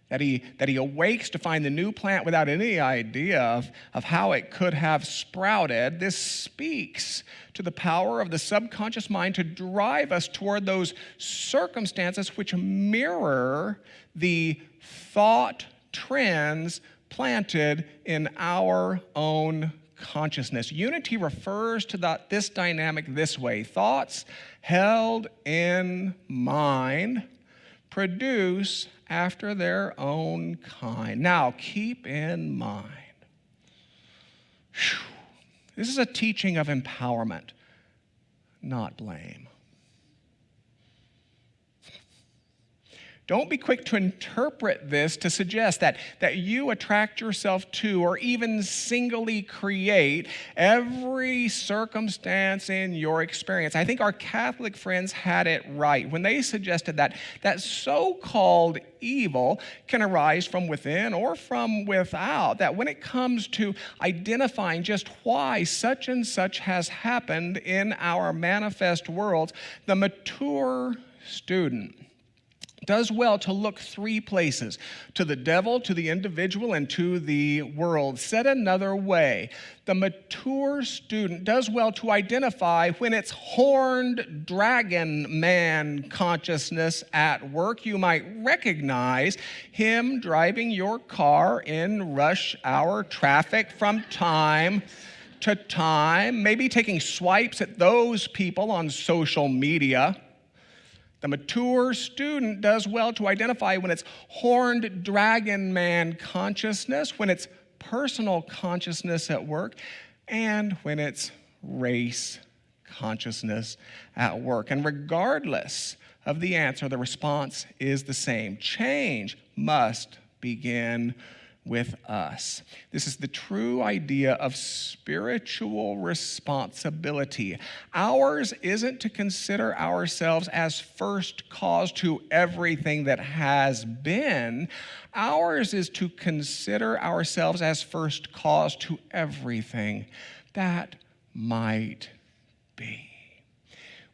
that he awakes to find the new plant without any idea of how it could have sprouted. This speaks to the power of the subconscious mind to drive us toward those circumstances which mirror the thought trends planted in our own consciousness. Unity refers to this dynamic this way: thoughts held in mind produce after their own kind. Now, keep in mind, this is a teaching of empowerment, not blame. Don't be quick to interpret this to suggest that you attract yourself to or even singly create every circumstance in your experience. I think our Catholic friends had it right when they suggested that so-called evil can arise from within or from without, that when it comes to identifying just why such and such has happened in our manifest worlds, the mature student does well to look three places: to the devil, to the individual, and to the world. Said another way, the mature student does well to identify when it's horned dragon man consciousness at work. You might recognize him driving your car in rush hour traffic from time to time, maybe taking swipes at those people on social media. The mature student does well to identify when it's horned dragon man consciousness, when it's personal consciousness at work, and when it's race consciousness at work. And regardless of the answer, the response is the same. Change must begin with us. This is the true idea of spiritual responsibility. Ours isn't to consider ourselves as first cause to everything that has been. Ours is to consider ourselves as first cause to everything that might be.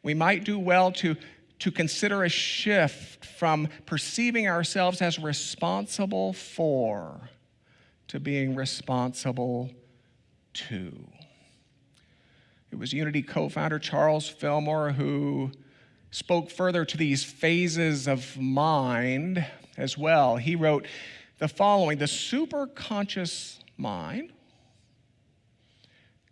We might do well to consider a shift from perceiving ourselves as responsible for to being responsible to. It was Unity co-founder Charles Fillmore who spoke further to these phases of mind as well. He wrote the following: the superconscious mind,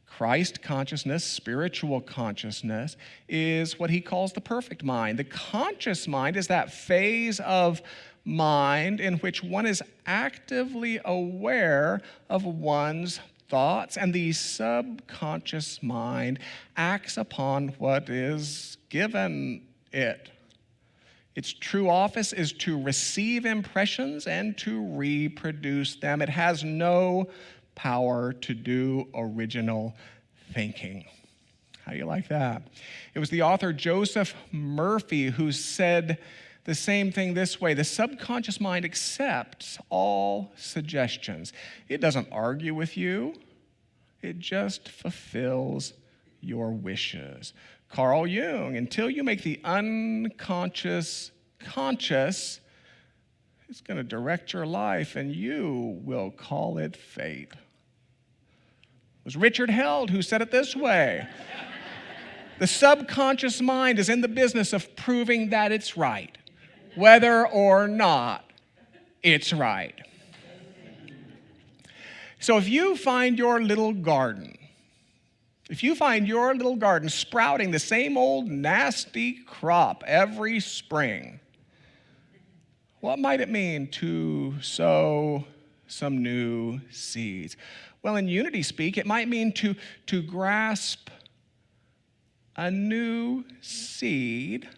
Christ consciousness, spiritual consciousness, is what he calls the perfect mind. The conscious mind is that phase of mind in which one is actively aware of one's thoughts, and the subconscious mind acts upon what is given it. Its true office is to receive impressions and to reproduce them. It has no power to do original thinking. How do you like that? It was the author Joseph Murphy who said the same thing this way: the subconscious mind accepts all suggestions. It doesn't argue with you. It just fulfills your wishes. Carl Jung: until you make the unconscious conscious, it's going to direct your life and you will call it fate. It was Richard Held who said it this way: the subconscious mind is in the business of proving that it's right, whether or not it's right. So if you find your little garden sprouting the same old nasty crop every spring, what might it mean to sow some new seeds? Well, in Unity speak, it might mean to grasp a new seed,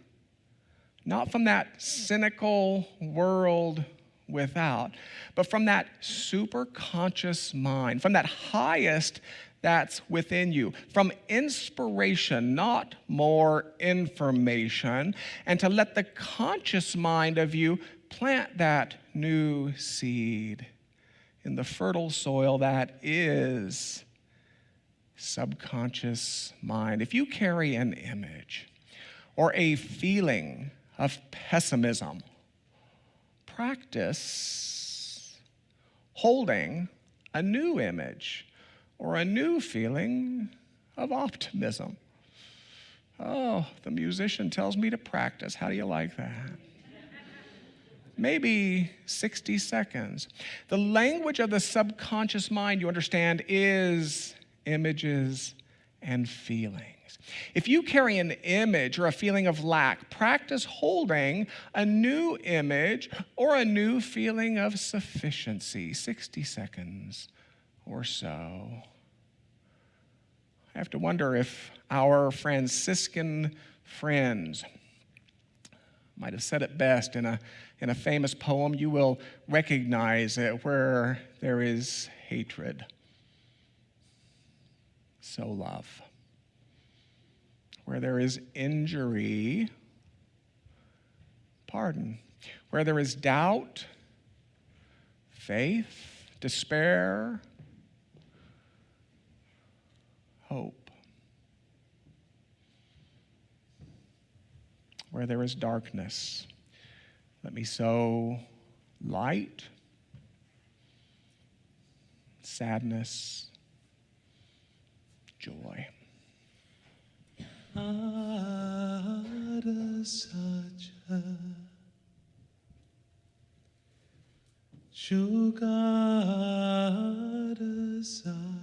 not from that cynical world without, but from that superconscious mind, from that highest that's within you, from inspiration, not more information, and to let the conscious mind of you plant that new seed in the fertile soil that is subconscious mind. If you carry an image or a feeling of pessimism, practice holding a new image or a new feeling of optimism. Oh, the musician tells me to practice. How do you like that? Maybe 60 seconds. The language of the subconscious mind, you understand, is images and feelings. If you carry an image or a feeling of lack, practice holding a new image or a new feeling of sufficiency, 60 seconds or so. I have to wonder if our Franciscan friends might have said it best in in a famous poem, you will recognize it. Where there is hatred, sow love. Where there is injury, pardon. Where there is doubt, faith, despair, hope. Where there is darkness, let me sow light, sadness, joy. Ada saja, juga ada saja.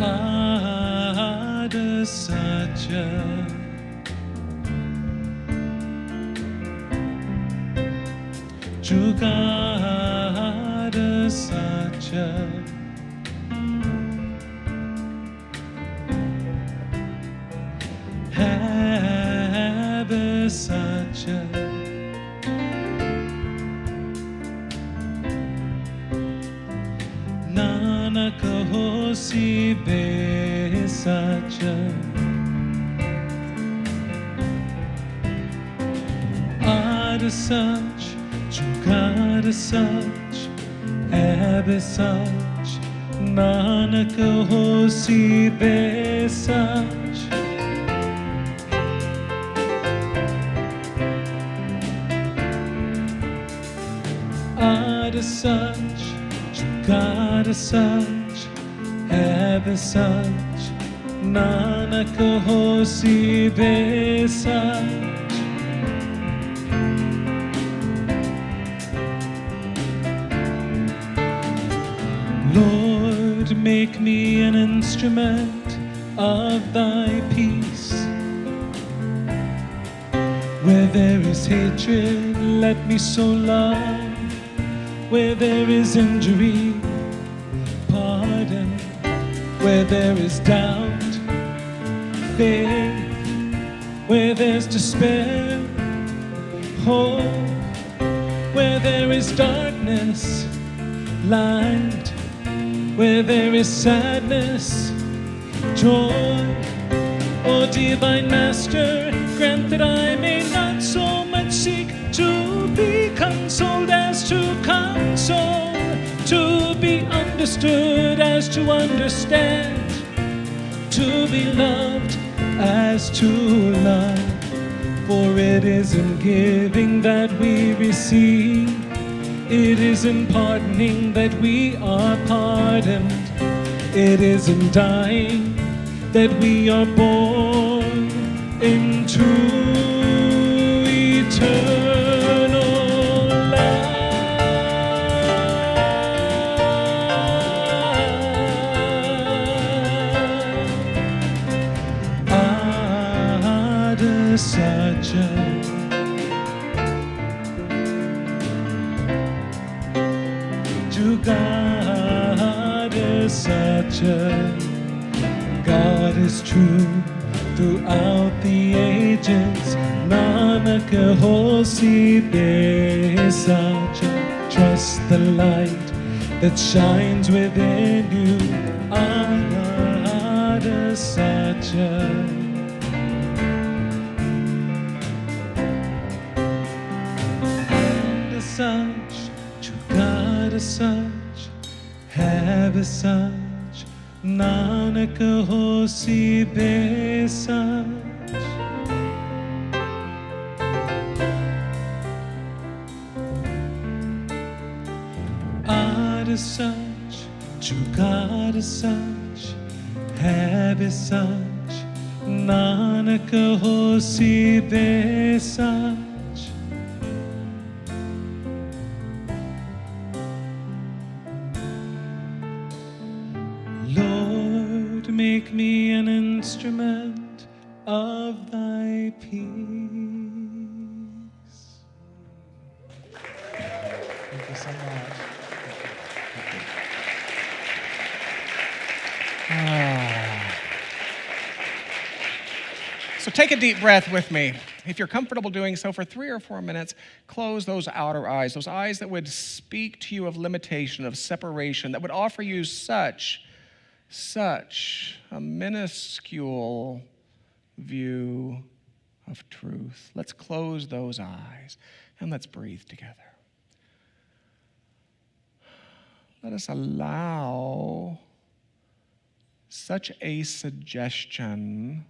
Ada saja, juga ada saja. Habis saja. Nana kahosi be saja. Ada such, juga ada such, habis such, nana kahosi be such. Ada such, juga ada such, habis such, nana kahosi be such. Lord, make me an instrument of thy peace. Where there is hatred, let me sow love. Where there is injury, pardon. Where there is doubt, faith. Where there's despair, hope. Where there is darkness, light. Where there is sadness, joy. O divine Master, grant that I may not so much seek to be consoled as to console, to be understood as to understand, to be loved as to love. For it is in giving that we receive, it is in pardoning that we are pardoned, it is in dying that we are born into eternal life. Ada saja, juga ada saja. God is true throughout the ages. Nana kahosi be saja. Trust the light that shines within you. Ada saja. Ada such, juga ada such, habis such. Nana kahosi be such. Ada such, juga ada such, habis such, nana kahosi be such. Lord, make me an instrument you so much. Ah. So take a deep breath with me. If you're comfortable doing so for 3 or 4 minutes, close those outer eyes, those eyes that would speak to you of limitation, of separation, that would offer you such a minuscule view of truth. Let's close those eyes and let's breathe together. Let us allow such a suggestion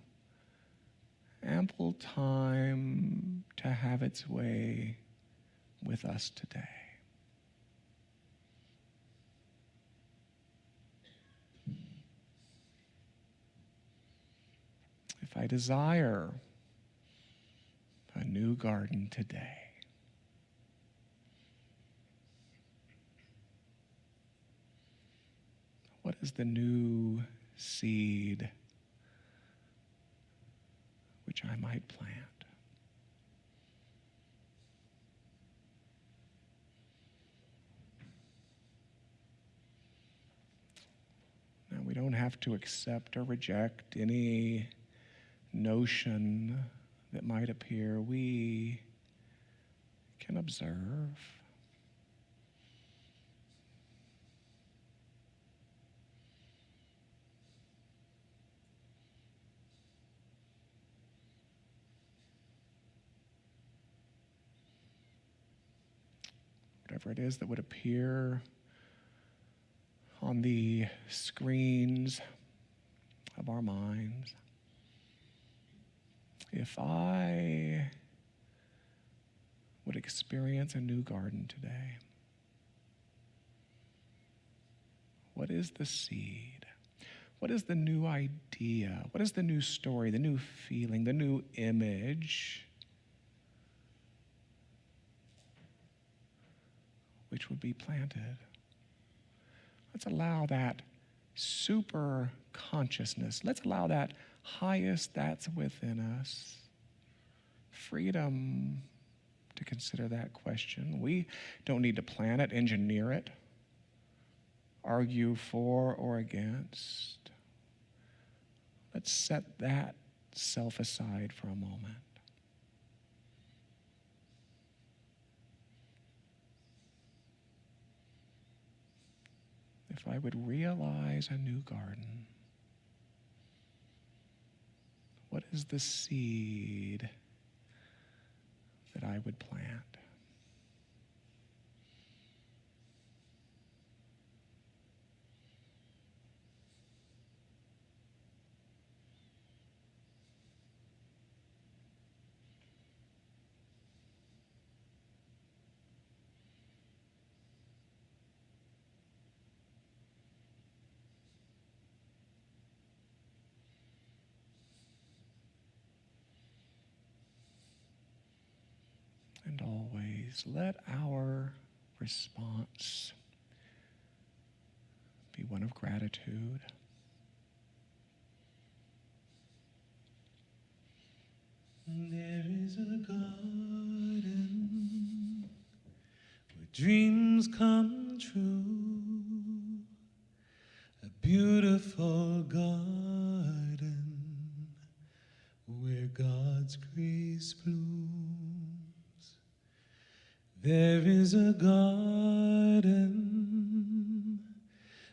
ample time to have its way with us today. If I desire a new garden today, what is the new seed which I might plant? Now, we don't have to accept or reject any notion that might appear. We can observe. Whatever it is that would appear on the screens of our minds. If I would experience a new garden today, what is the seed? What is the new idea? What is the new story, the new feeling, the new image which would be planted? Let's allow that super consciousness, let's allow that highest that's within us freedom to consider that question. We don't need to plan it, engineer it, argue for or against. Let's set that self aside for a moment. If I would realize a new garden, what is the seed that I would plant? And always let our response be one of gratitude. There is a garden where dreams come true, a beautiful garden where God's grace blooms. There is a garden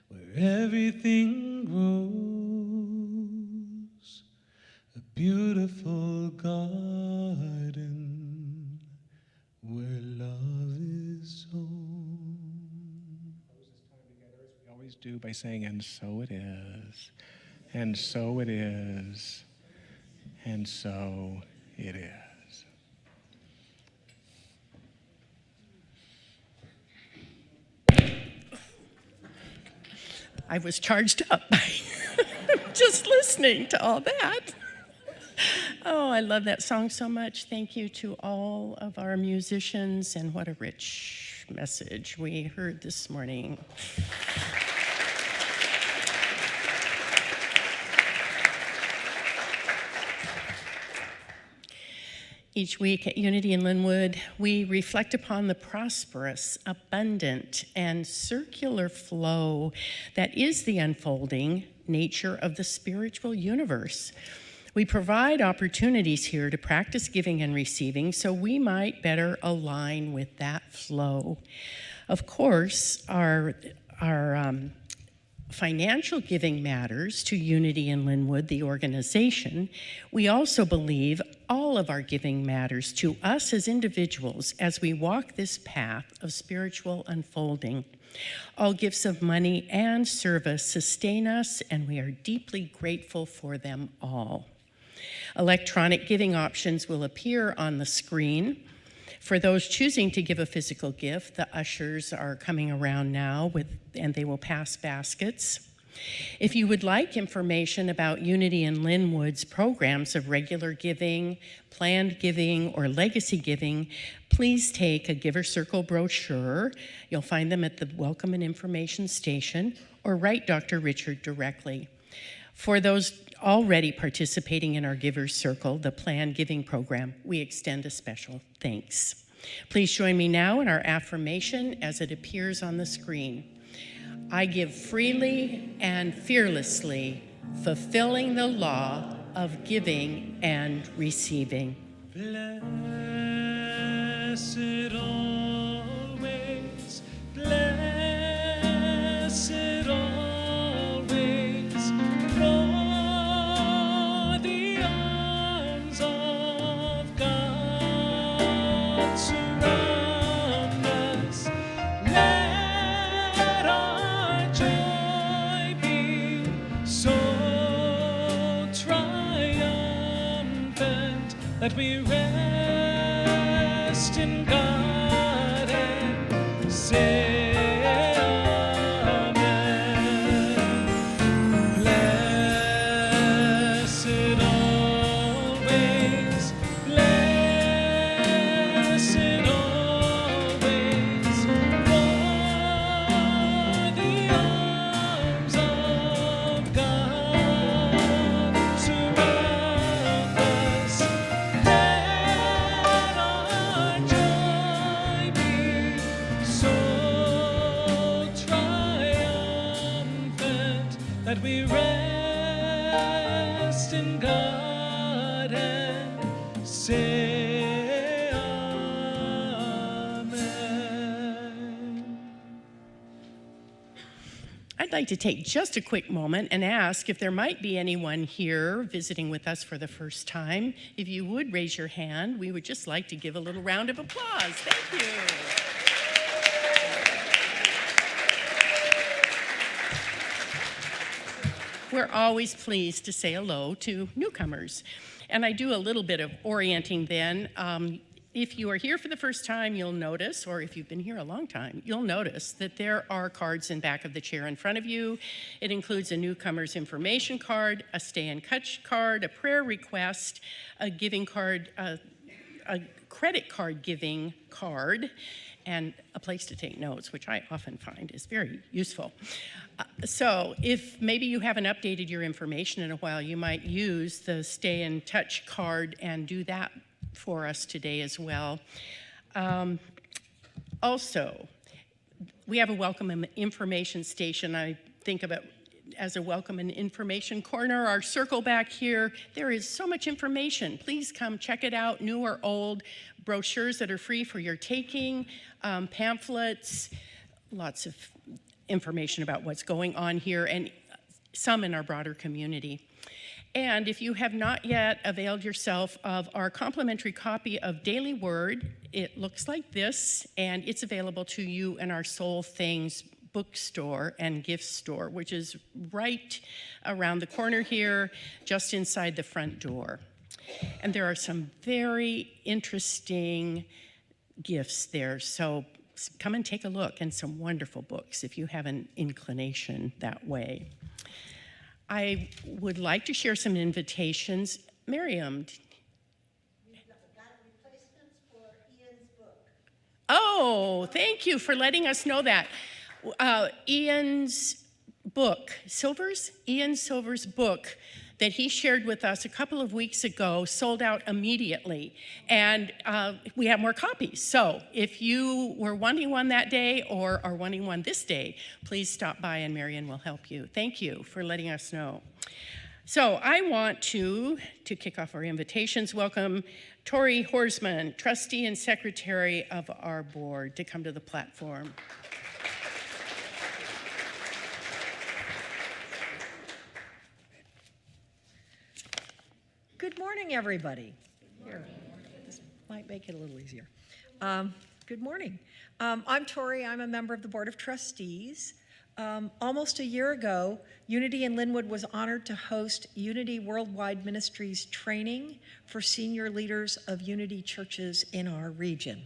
where everything grows, a beautiful garden where love is sown. Close this time together as we always do by saying, and so it is, and so it is, and so it is. I was charged up by just listening to all that. Oh, I love that song so much. Thank you to all of our musicians, and what a rich message we heard this morning. Each week at Unity in Lynnwood, we reflect upon the prosperous, abundant, and circular flow that is the unfolding nature of the spiritual universe. We provide opportunities here to practice giving and receiving so we might better align with that flow. Of course, our financial giving matters to Unity in Lynnwood, the organization. We also believe all of our giving matters to us as individuals as we walk this path of spiritual unfolding. All gifts of money and service sustain us, and we are deeply grateful for them all. Electronic giving options will appear on the screen. For those choosing to give a physical gift, the ushers are coming around now and they will pass baskets. If you would like information about Unity in Lynnwood's programs of regular giving, planned giving, or legacy giving, please take a Giver Circle brochure. You'll find them at the Welcome and Information Station, or write Dr. Richard directly. For those already participating in our Giver Circle, the planned giving program, we extend a special thanks. Please join me now in our affirmation as it appears on the screen. I give freely and fearlessly, fulfilling the law of giving and receiving. Blessed always, blessed always, for the arms of God surround us. Let our joy be so triumphant that we rest in God and say amen. Blessed always, blessed always, for the arms of God surround us. Let our joy be so triumphant that we rest in God and say amen. I'd like to take just a quick moment and ask if there might be anyone here visiting with us for the first time. If you would raise your hand, we would just like to give a little round of applause. Thank you. We're always pleased to say hello to newcomers. And I do a little bit of orienting then. If you are here for the first time, you'll notice, or if you've been here a long time, you'll notice that there are cards in back of the chair in front of you. It includes a newcomer's information card, a stay in touch card, a prayer request, a giving card, a credit card giving card, and a place to take notes, which I often find is very useful. So if maybe you haven't updated your information in a while, you might use the stay in touch card and do that for us today as well. Also, we have a welcome and information station. I think of it as a welcome and information corner. Our circle back here, there is so much information. Please come check it out, new or old, brochures that are free for your taking, pamphlets, lots of information about what's going on here, and some in our broader community. And if you have not yet availed yourself of our complimentary copy of Daily Word, it looks like this, and it's available to you in our Soul Things bookstore and gift store, which is right around the corner here, just inside the front door. And there are some very interesting gifts there, so come and take a look, and some wonderful books if you have an inclination that way. I would like to share some invitations. Miriam. Oh, thank you for letting us know that. Ian Silver's book that he shared with us a couple of weeks ago sold out immediately, and we have more copies. So if you were wanting one that day or are wanting one this day, please stop by and Marion will help you. Thank you for letting us know. So I want to kick off our invitations, welcome Tori Horsman, trustee and secretary of our board, to come to the platform. Good morning, everybody. Here, this might make it a little easier. Good morning. I'm Tori. I'm a member of the Board of Trustees. Almost a year ago, Unity in Lynnwood was honored to host Unity Worldwide Ministries training for senior leaders of Unity churches in our region.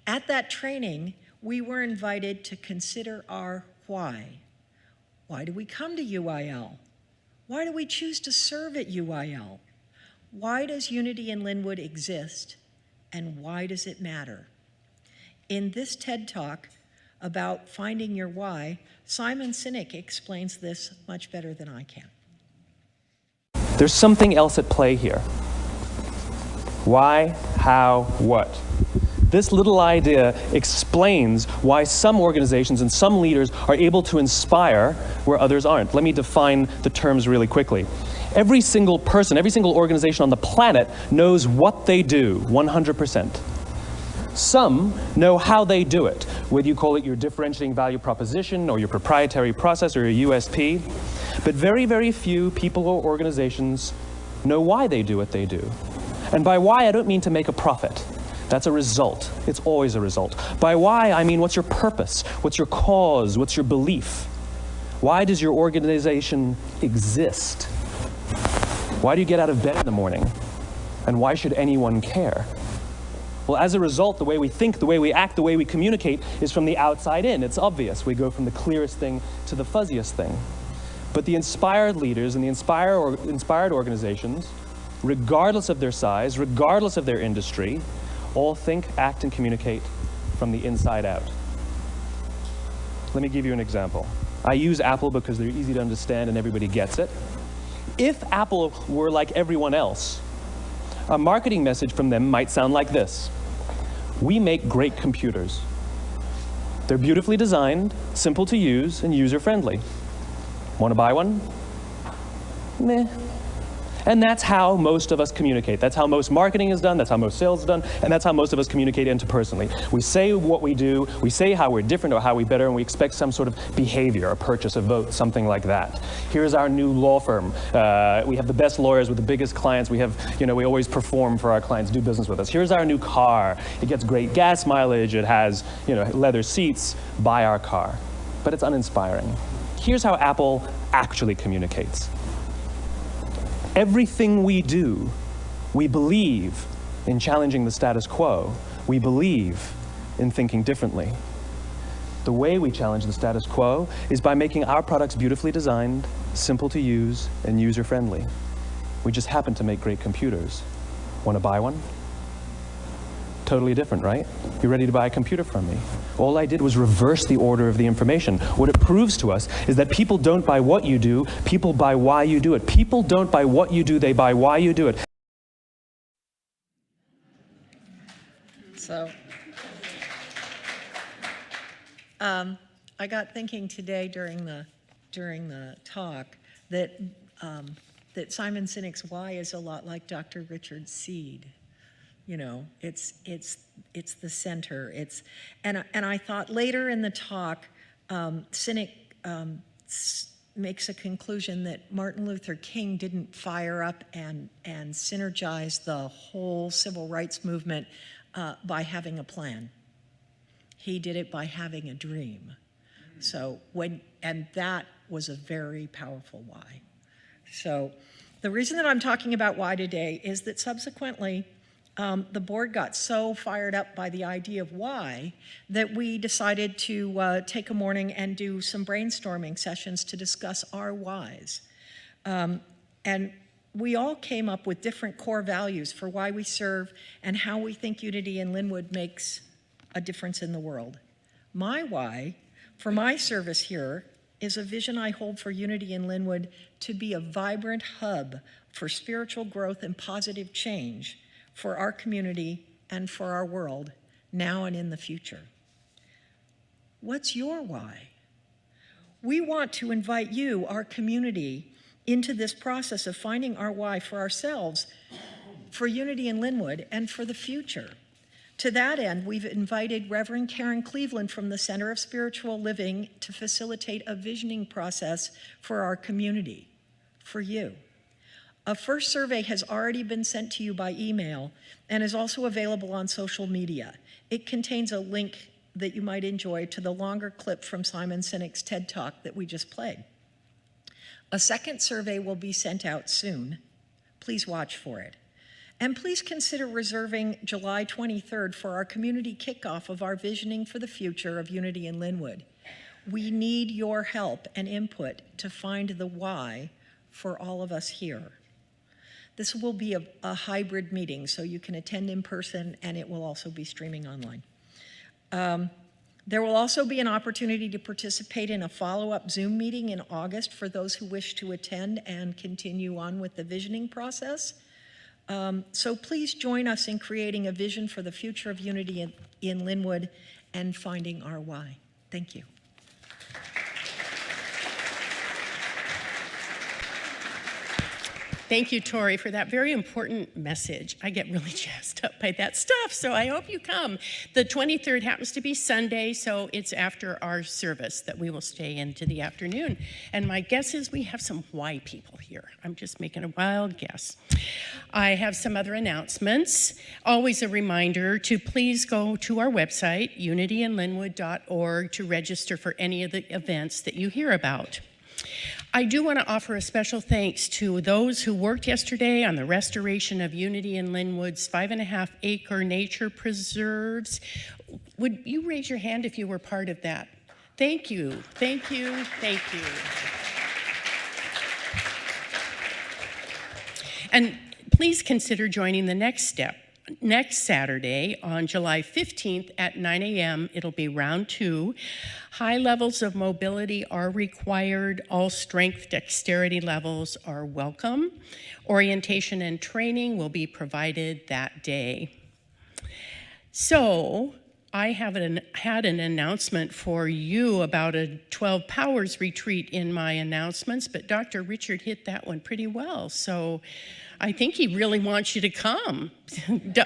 At that training, we were invited to consider our why. Why do we come to UIL? Why do we choose to serve at UIL? Why does Unity in Lynnwood exist, and why does it matter? In this TED Talk about finding your why, Simon Sinek explains this much better than I can. There's something else at play here. Why, how, what? This little idea explains why some organizations and some leaders are able to inspire where others aren't. Let me define the terms really quickly. Every single person, every single organization on the planet knows what they do 100%. Some know how they do it, whether you call it your differentiating value proposition or your proprietary process or your USP. But very, very few people or organizations know why they do what they do. And by why, I don't mean to make a profit. That's a result. It's always a result. By why, I mean what's your purpose? What's your cause? What's your belief? Why does your organization exist? Why do you get out of bed in the morning? And why should anyone care? Well, as a result, the way we think, the way we act, the way we communicate is from the outside in. It's obvious. We go from the clearest thing to the fuzziest thing. But the inspired leaders and the inspired organizations, regardless of their size, regardless of their industry, all think, act, and communicate from the inside out. Let me give you an example. I use Apple because they're easy to understand and everybody gets it. If Apple were like everyone else, a marketing message from them might sound like this. We make great computers. They're beautifully designed, simple to use, and user-friendly. Want to buy one? Meh. And that's how most of us communicate. That's how most marketing is done, that's how most sales is done, and that's how most of us communicate interpersonally. We say what we do, we say how we're different or how we're better, and we expect some sort of behavior, a purchase, a vote, something like that. Here's our new law firm. We have the best lawyers with the biggest clients. We have, we always perform for our clients, do business with us. Here's our new car. It gets great gas mileage. It has, leather seats. Buy our car. But it's uninspiring. Here's how Apple actually communicates. Everything we do, we believe in challenging the status quo. We believe in thinking differently. The way we challenge the status quo is by making our products beautifully designed, simple to use, and user-friendly. We just happen to make great computers. Want to buy one? Totally different, right? You ready to buy a computer from me? All I did was reverse the order of the information. What it proves to us is that people don't buy what you do, people buy why you do it. People don't buy what you do, they buy why you do it. So, I got thinking today during the talk that that Simon Sinek's why is a lot like Dr. Richard Seed. It's the center. And I thought later in the talk, Sinek makes a conclusion that Martin Luther King didn't fire up and synergize the whole civil rights movement by having a plan. He did it by having a dream. And that was a very powerful why. So the reason that I'm talking about why today is that subsequently, the board got so fired up by the idea of why that we decided to take a morning and do some brainstorming sessions to discuss our whys. And we all came up with different core values for why we serve and how we think Unity in Lynnwood makes a difference in the world. My why for my service here is a vision I hold for Unity in Lynnwood to be a vibrant hub for spiritual growth and positive change for our community and for our world, now and in the future. What's your why? We want to invite you, our community, into this process of finding our why for ourselves, for Unity in Lynnwood, and for the future. To that end, we've invited Reverend Karen Cleveland from the Center of Spiritual Living to facilitate a visioning process for our community, for you. A first survey has already been sent to you by email and is also available on social media. It contains a link that you might enjoy to the longer clip from Simon Sinek's TED Talk that we just played. A second survey will be sent out soon. Please watch for it. And please consider reserving July 23rd for our community kickoff of our Visioning for the Future of Unity in Lynnwood. We need your help and input to find the why for all of us here. This will be a hybrid meeting, so you can attend in person and it will also be streaming online. There will also be an opportunity to participate in a follow-up Zoom meeting in August for those who wish to attend and continue on with the visioning process. So please join us in creating a vision for the future of Unity in Lynnwood and finding our why. Thank you. Thank you, Tori, for that very important message. I get really jazzed up by that stuff, so I hope you come. The 23rd happens to be Sunday, so it's after our service that we will stay into the afternoon. And my guess is we have some why people here. I'm just making a wild guess. I have some other announcements. Always a reminder to please go to our website, unityinlynnwood.org, to register for any of the events that you hear about. I do want to offer a special thanks to those who worked yesterday on the restoration of Unity in Lynnwood's 5.5-acre nature preserves. Would you raise your hand if you were part of that? Thank you, thank you, thank you. And please consider joining the next step. Next Saturday on July 15th at 9 a.m., it'll be round 2. High levels of mobility are required. All strength dexterity levels are welcome. Orientation and training will be provided that day. So I had an announcement for you about a 12 Powers retreat in my announcements, but Dr. Richard hit that one pretty well. So I think he really wants you to come.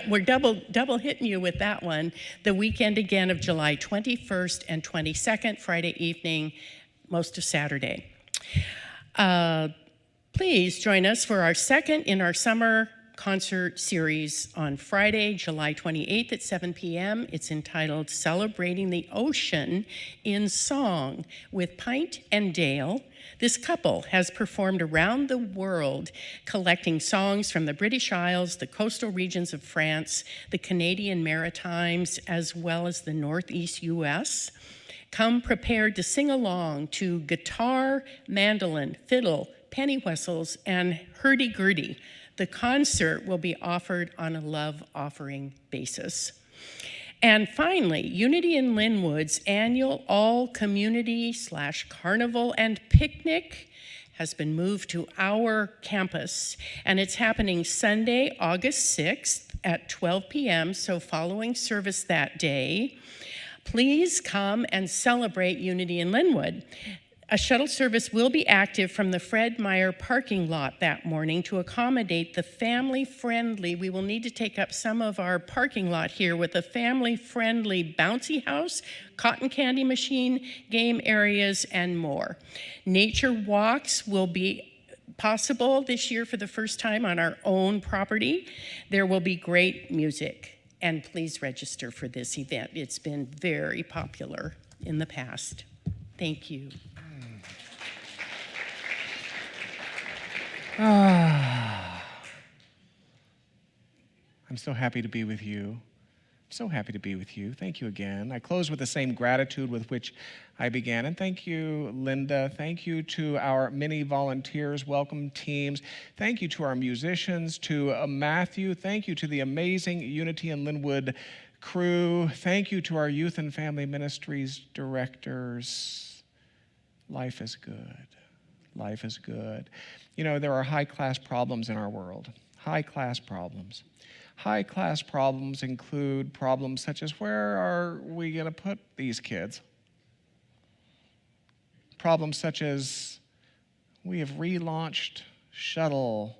We're double hitting you with that one. The weekend again of July 21st and 22nd, Friday evening, most of Saturday. Please join us for our second in our summer concert series on Friday, July 28th at 7 p.m. It's entitled Celebrating the Ocean in Song with Pint and Dale. This couple has performed around the world, collecting songs from the British Isles, the coastal regions of France, the Canadian Maritimes, as well as the Northeast U.S. Come prepared to sing along to guitar, mandolin, fiddle, penny whistles, and hurdy-gurdy. The concert will be offered on a love offering basis. And finally, Unity in Lynnwood's annual all-community/carnival and picnic has been moved to our campus, and it's happening Sunday, August 6th at 12 p.m., so following service that day, please come and celebrate Unity in Lynnwood. A shuttle service will be active from the Fred Meyer parking lot that morning to accommodate the family-friendly. We will need to take up some of our parking lot here with a family-friendly bouncy house, cotton candy machine, game areas, and more. Nature walks will be possible this year for the first time on our own property. There will be great music, and please register for this event. It's been very popular in the past. Thank you. I'm so happy to be with you. So happy to be with you. Thank you again. I close with the same gratitude with which I began. And thank you, Linda. Thank you to our many volunteers, welcome teams. Thank you to our musicians, to Matthew. Thank you to the amazing Unity in Lynnwood crew. Thank you to our youth and family ministries directors. life is good. Life is good. You know, there are high-class problems in our world. High-class problems. High-class problems include problems such as, where are we going to put these kids? Problems such as, we have relaunched shuttle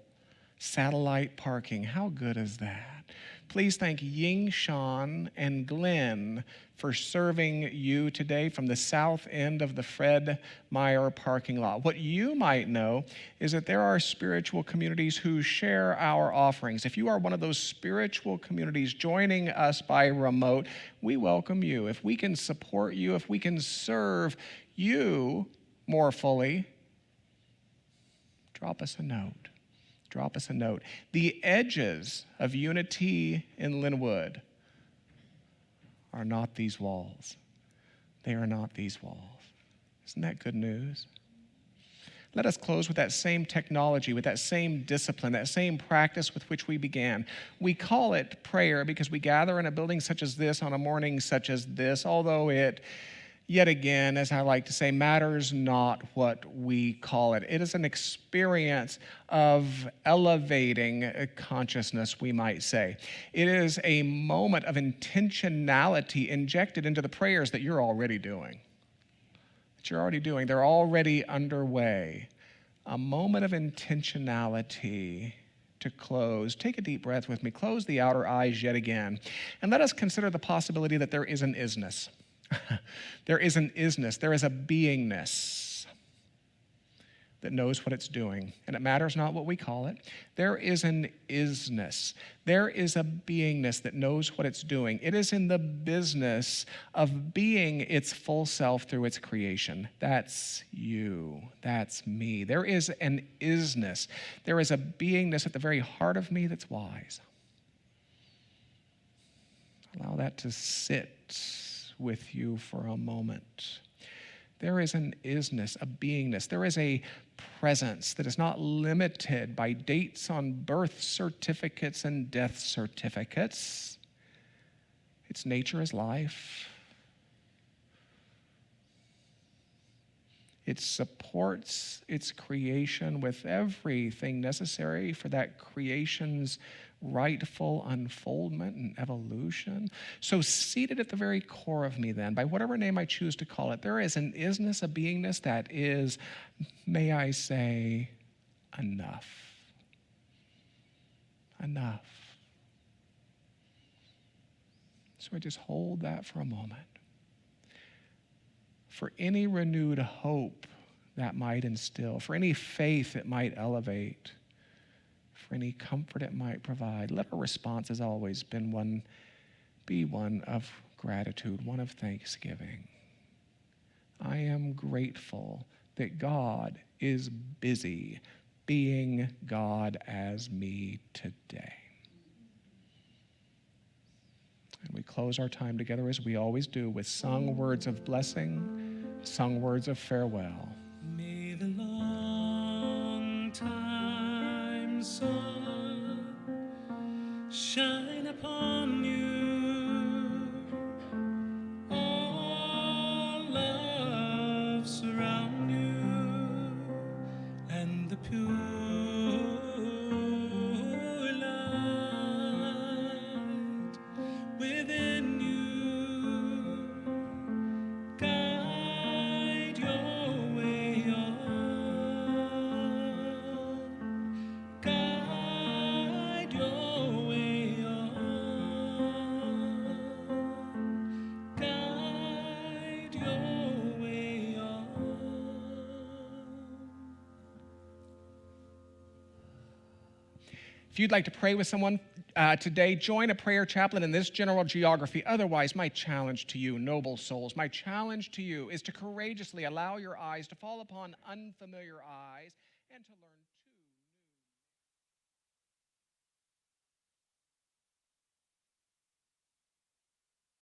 satellite parking. How good is that? Please thank Ying Shan and Glenn for serving you today from the south end of the Fred Meyer parking lot. What you might know is that there are spiritual communities who share our offerings. If you are one of those spiritual communities joining us by remote, we welcome you. If we can support you, if we can serve you more fully, drop us a note. Drop us a note. The edges of unity in Lynnwood are not these walls. They are not these walls. Isn't that good news? Let us close with that same technology, with that same discipline, that same practice with which we began. We call it prayer because we gather in a building such as this on a morning such as this, although it, yet again, as I like to say, matters not what we call it. It is an experience of elevating consciousness, we might say. It is a moment of intentionality injected into the prayers that you're already doing. They're already underway. A moment of intentionality to close. Take a deep breath with me. Close the outer eyes yet again. And let us consider the possibility that there is an isness. There is an isness, there is a beingness that knows what it's doing, and it matters not what we call it. There is an isness. There is a beingness that knows what it's doing. It is in the business of being its full self through its creation. That's you. That's me. There is an isness. There is a beingness at the very heart of me that's wise. Allow that to sit with you for a moment. There is an isness, a beingness. There is a presence that is not limited by dates on birth certificates and death certificates. Its nature is life. It supports its creation with everything necessary for that creation's rightful unfoldment and evolution. So seated at the very core of me then, by whatever name I choose to call it, there is an isness, a beingness that is, may I say, enough. Enough. So I just hold that for a moment. For any renewed hope that might instill, for any faith it might elevate, for any comfort it might provide, let our response has always been one of gratitude, one of thanksgiving. I am grateful that God is busy being God as me today. And we close our time together as we always do with sung words of blessing, sung words of farewell. May the long time sun shine upon you, all love surround you, and the pure light within you guide your way on, guide your way on, guide your way on. If you'd like to pray with someone today, join a prayer chaplain in this general geography. Otherwise, my challenge to you, noble souls, my challenge to you is to courageously allow your eyes to fall upon unfamiliar eyes and to learn